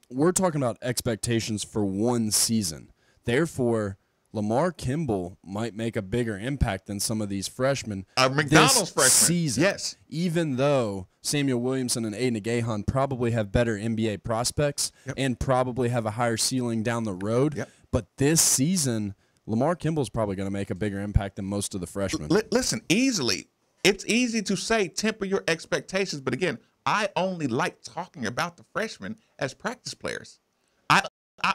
Speaker 4: we're talking about expectations for one season. Therefore, Lamar Kimball might make a bigger impact than some of these freshmen.
Speaker 6: McDonald's freshman
Speaker 4: season.
Speaker 6: Yes.
Speaker 4: Even though Samuel Williamson and Aiden Agahan probably have better NBA prospects and probably have a higher ceiling down the road.
Speaker 6: Yep.
Speaker 4: But this season, Lamar Kimball's probably going to make a bigger impact than most of the freshmen.
Speaker 6: Listen, easily. It's easy to say temper your expectations, but again, I only like talking about the freshmen as practice players. I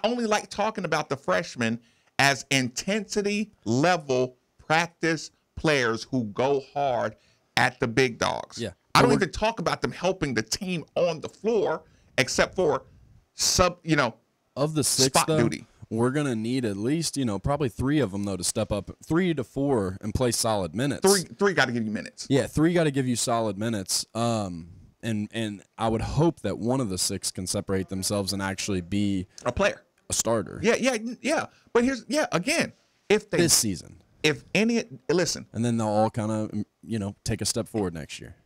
Speaker 6: only like talking about the freshmen as intensity level practice players who go hard at the big dogs.
Speaker 4: Yeah.
Speaker 6: I don't even talk about them helping the team on the floor except for
Speaker 4: of the 6
Speaker 6: spot duty.
Speaker 4: We're going to need at least, probably 3 of them, though, to step up, 3 to 4 and play solid minutes.
Speaker 6: Three got to give you minutes.
Speaker 4: Yeah, 3 got to give you solid minutes. And I would hope that one of the 6 can separate themselves and actually be
Speaker 6: a player,
Speaker 4: a starter.
Speaker 6: Yeah. But again, if they
Speaker 4: this season,
Speaker 6: if any, listen,
Speaker 4: and then they'll all kind of take a step forward next year,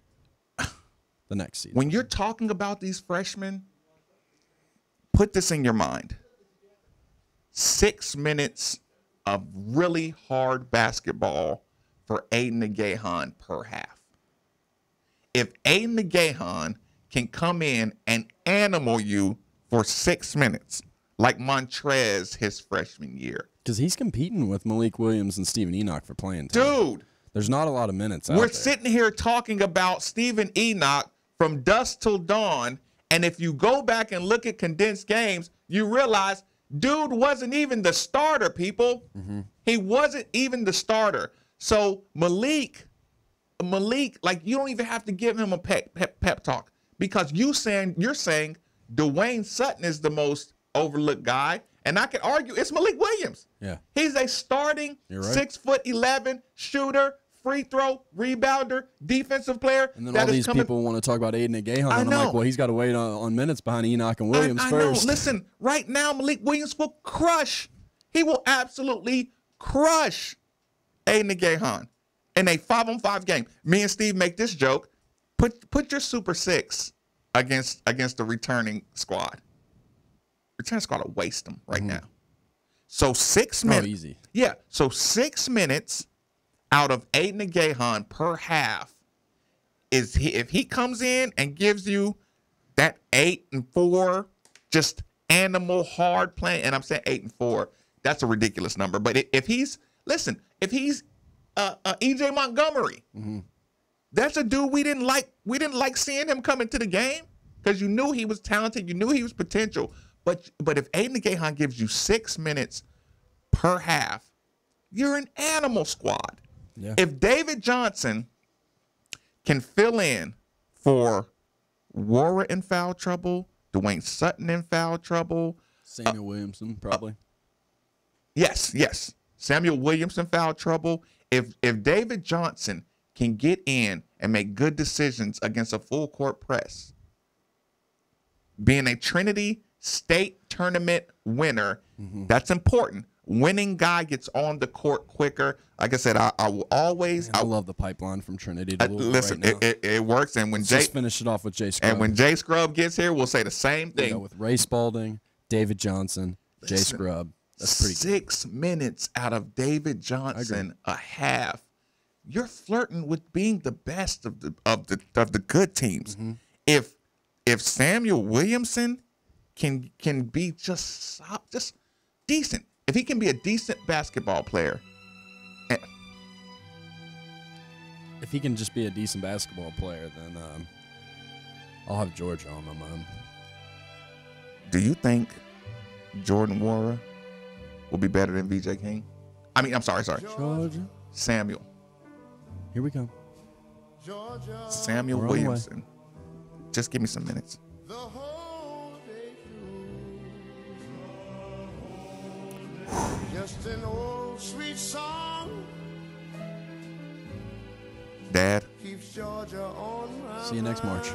Speaker 4: the next season.
Speaker 6: When you're talking about these freshmen, put this in your mind. 6 minutes of really hard basketball for Aiden Agahan per half. If Aiden Agahan can come in and animal you for 6 minutes, like Montrez his freshman year.
Speaker 4: Because he's competing with Malik Williams and Steven Enoch for playing time.
Speaker 6: Dude.
Speaker 4: There's not a lot of minutes out
Speaker 6: We're
Speaker 4: there.
Speaker 6: sitting here talking about Steven Enoch from dusk till dawn, and if you go back and look at condensed games, you realize dude wasn't even the starter, people.
Speaker 4: Mm-hmm.
Speaker 6: He wasn't even the starter. So Malik, like you don't even have to give him a pep talk because you're saying Dwayne Sutton is the most overlooked guy, and I can argue it's Malik Williams.
Speaker 4: Yeah,
Speaker 6: he's a starting
Speaker 4: You're right.
Speaker 6: 6'11" shooter, free throw, rebounder, defensive player.
Speaker 4: And then all these people want to talk about Aiden Agahan, and I'm like, well, he's got to wait on minutes behind Enoch and Williams
Speaker 6: I
Speaker 4: first.
Speaker 6: know. Listen, right now Malik Williams will crush. He will absolutely crush Aiden Agahan in a 5-on-5 game. Me and Steve make this joke. Put your Super 6 against the returning squad. Returning squad will waste them right now. So 6 minutes.
Speaker 4: Oh, easy.
Speaker 6: Yeah. So 6 minutes out of Aiden Agahan per half if he comes in and gives you that 8 and 4, just animal hard playing, and I'm saying 8 and 4, that's a ridiculous number. But if he's EJ Montgomery, that's a dude we didn't like seeing him come into the game because you knew he was talented, you knew he was potential. But if Aiden Agahan gives you 6 minutes per half, you're an animal squad.
Speaker 4: Yeah.
Speaker 6: If David Johnson can fill in for Wara in foul trouble, Dwayne Sutton in foul trouble,
Speaker 4: Samuel Williamson probably.
Speaker 6: Yes. Samuel Williamson foul trouble. If David Johnson can get in and make good decisions against a full court press, being a Trinity State tournament winner, that's important. Winning guy gets on the court quicker. Like I said, I will always.
Speaker 4: I love the pipeline from Trinity to Louisville
Speaker 6: listen,
Speaker 4: right now.
Speaker 6: it works. And when
Speaker 4: Let's
Speaker 6: Jay
Speaker 4: just finish it off with Jay Scrub.
Speaker 6: and when Jay Scrub gets here, we'll say the same
Speaker 4: We
Speaker 6: thing.
Speaker 4: go with Ray Spalding, David Johnson, Jay Scrub. That's pretty good.
Speaker 6: 6 minutes out of David Johnson a half. You're flirting with being the best of the good teams. If Samuel Williamson can be just decent, if he can be a decent basketball player,
Speaker 4: if he can just be a decent basketball player, then I'll have Georgia on my mind.
Speaker 6: Do you think Jordan Nwora will be better than VJ King? I mean, I'm sorry.
Speaker 4: Georgia.
Speaker 6: Samuel.
Speaker 4: Here we come.
Speaker 6: Samuel Williamson. Just give me some minutes.
Speaker 13: Just an old sweet song.
Speaker 6: Dad.
Speaker 4: See you next March.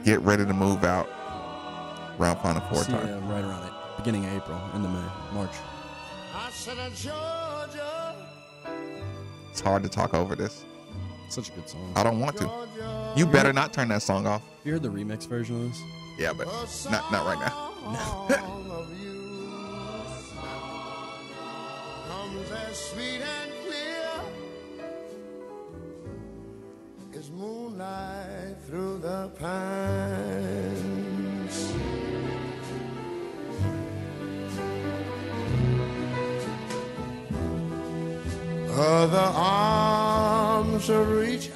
Speaker 6: Get ready to move out around Final Four
Speaker 4: See
Speaker 6: time.
Speaker 4: you right around it. Beginning of April, end of May, March.
Speaker 13: I said, Georgia.
Speaker 6: It's hard to talk over this.
Speaker 4: Such a good song.
Speaker 6: I don't want to. You better not turn that song off.
Speaker 4: You heard the remix version of this?
Speaker 6: Yeah, but not right now.
Speaker 13: Comes as sweet and clear as moonlight through the pines. Other arms reach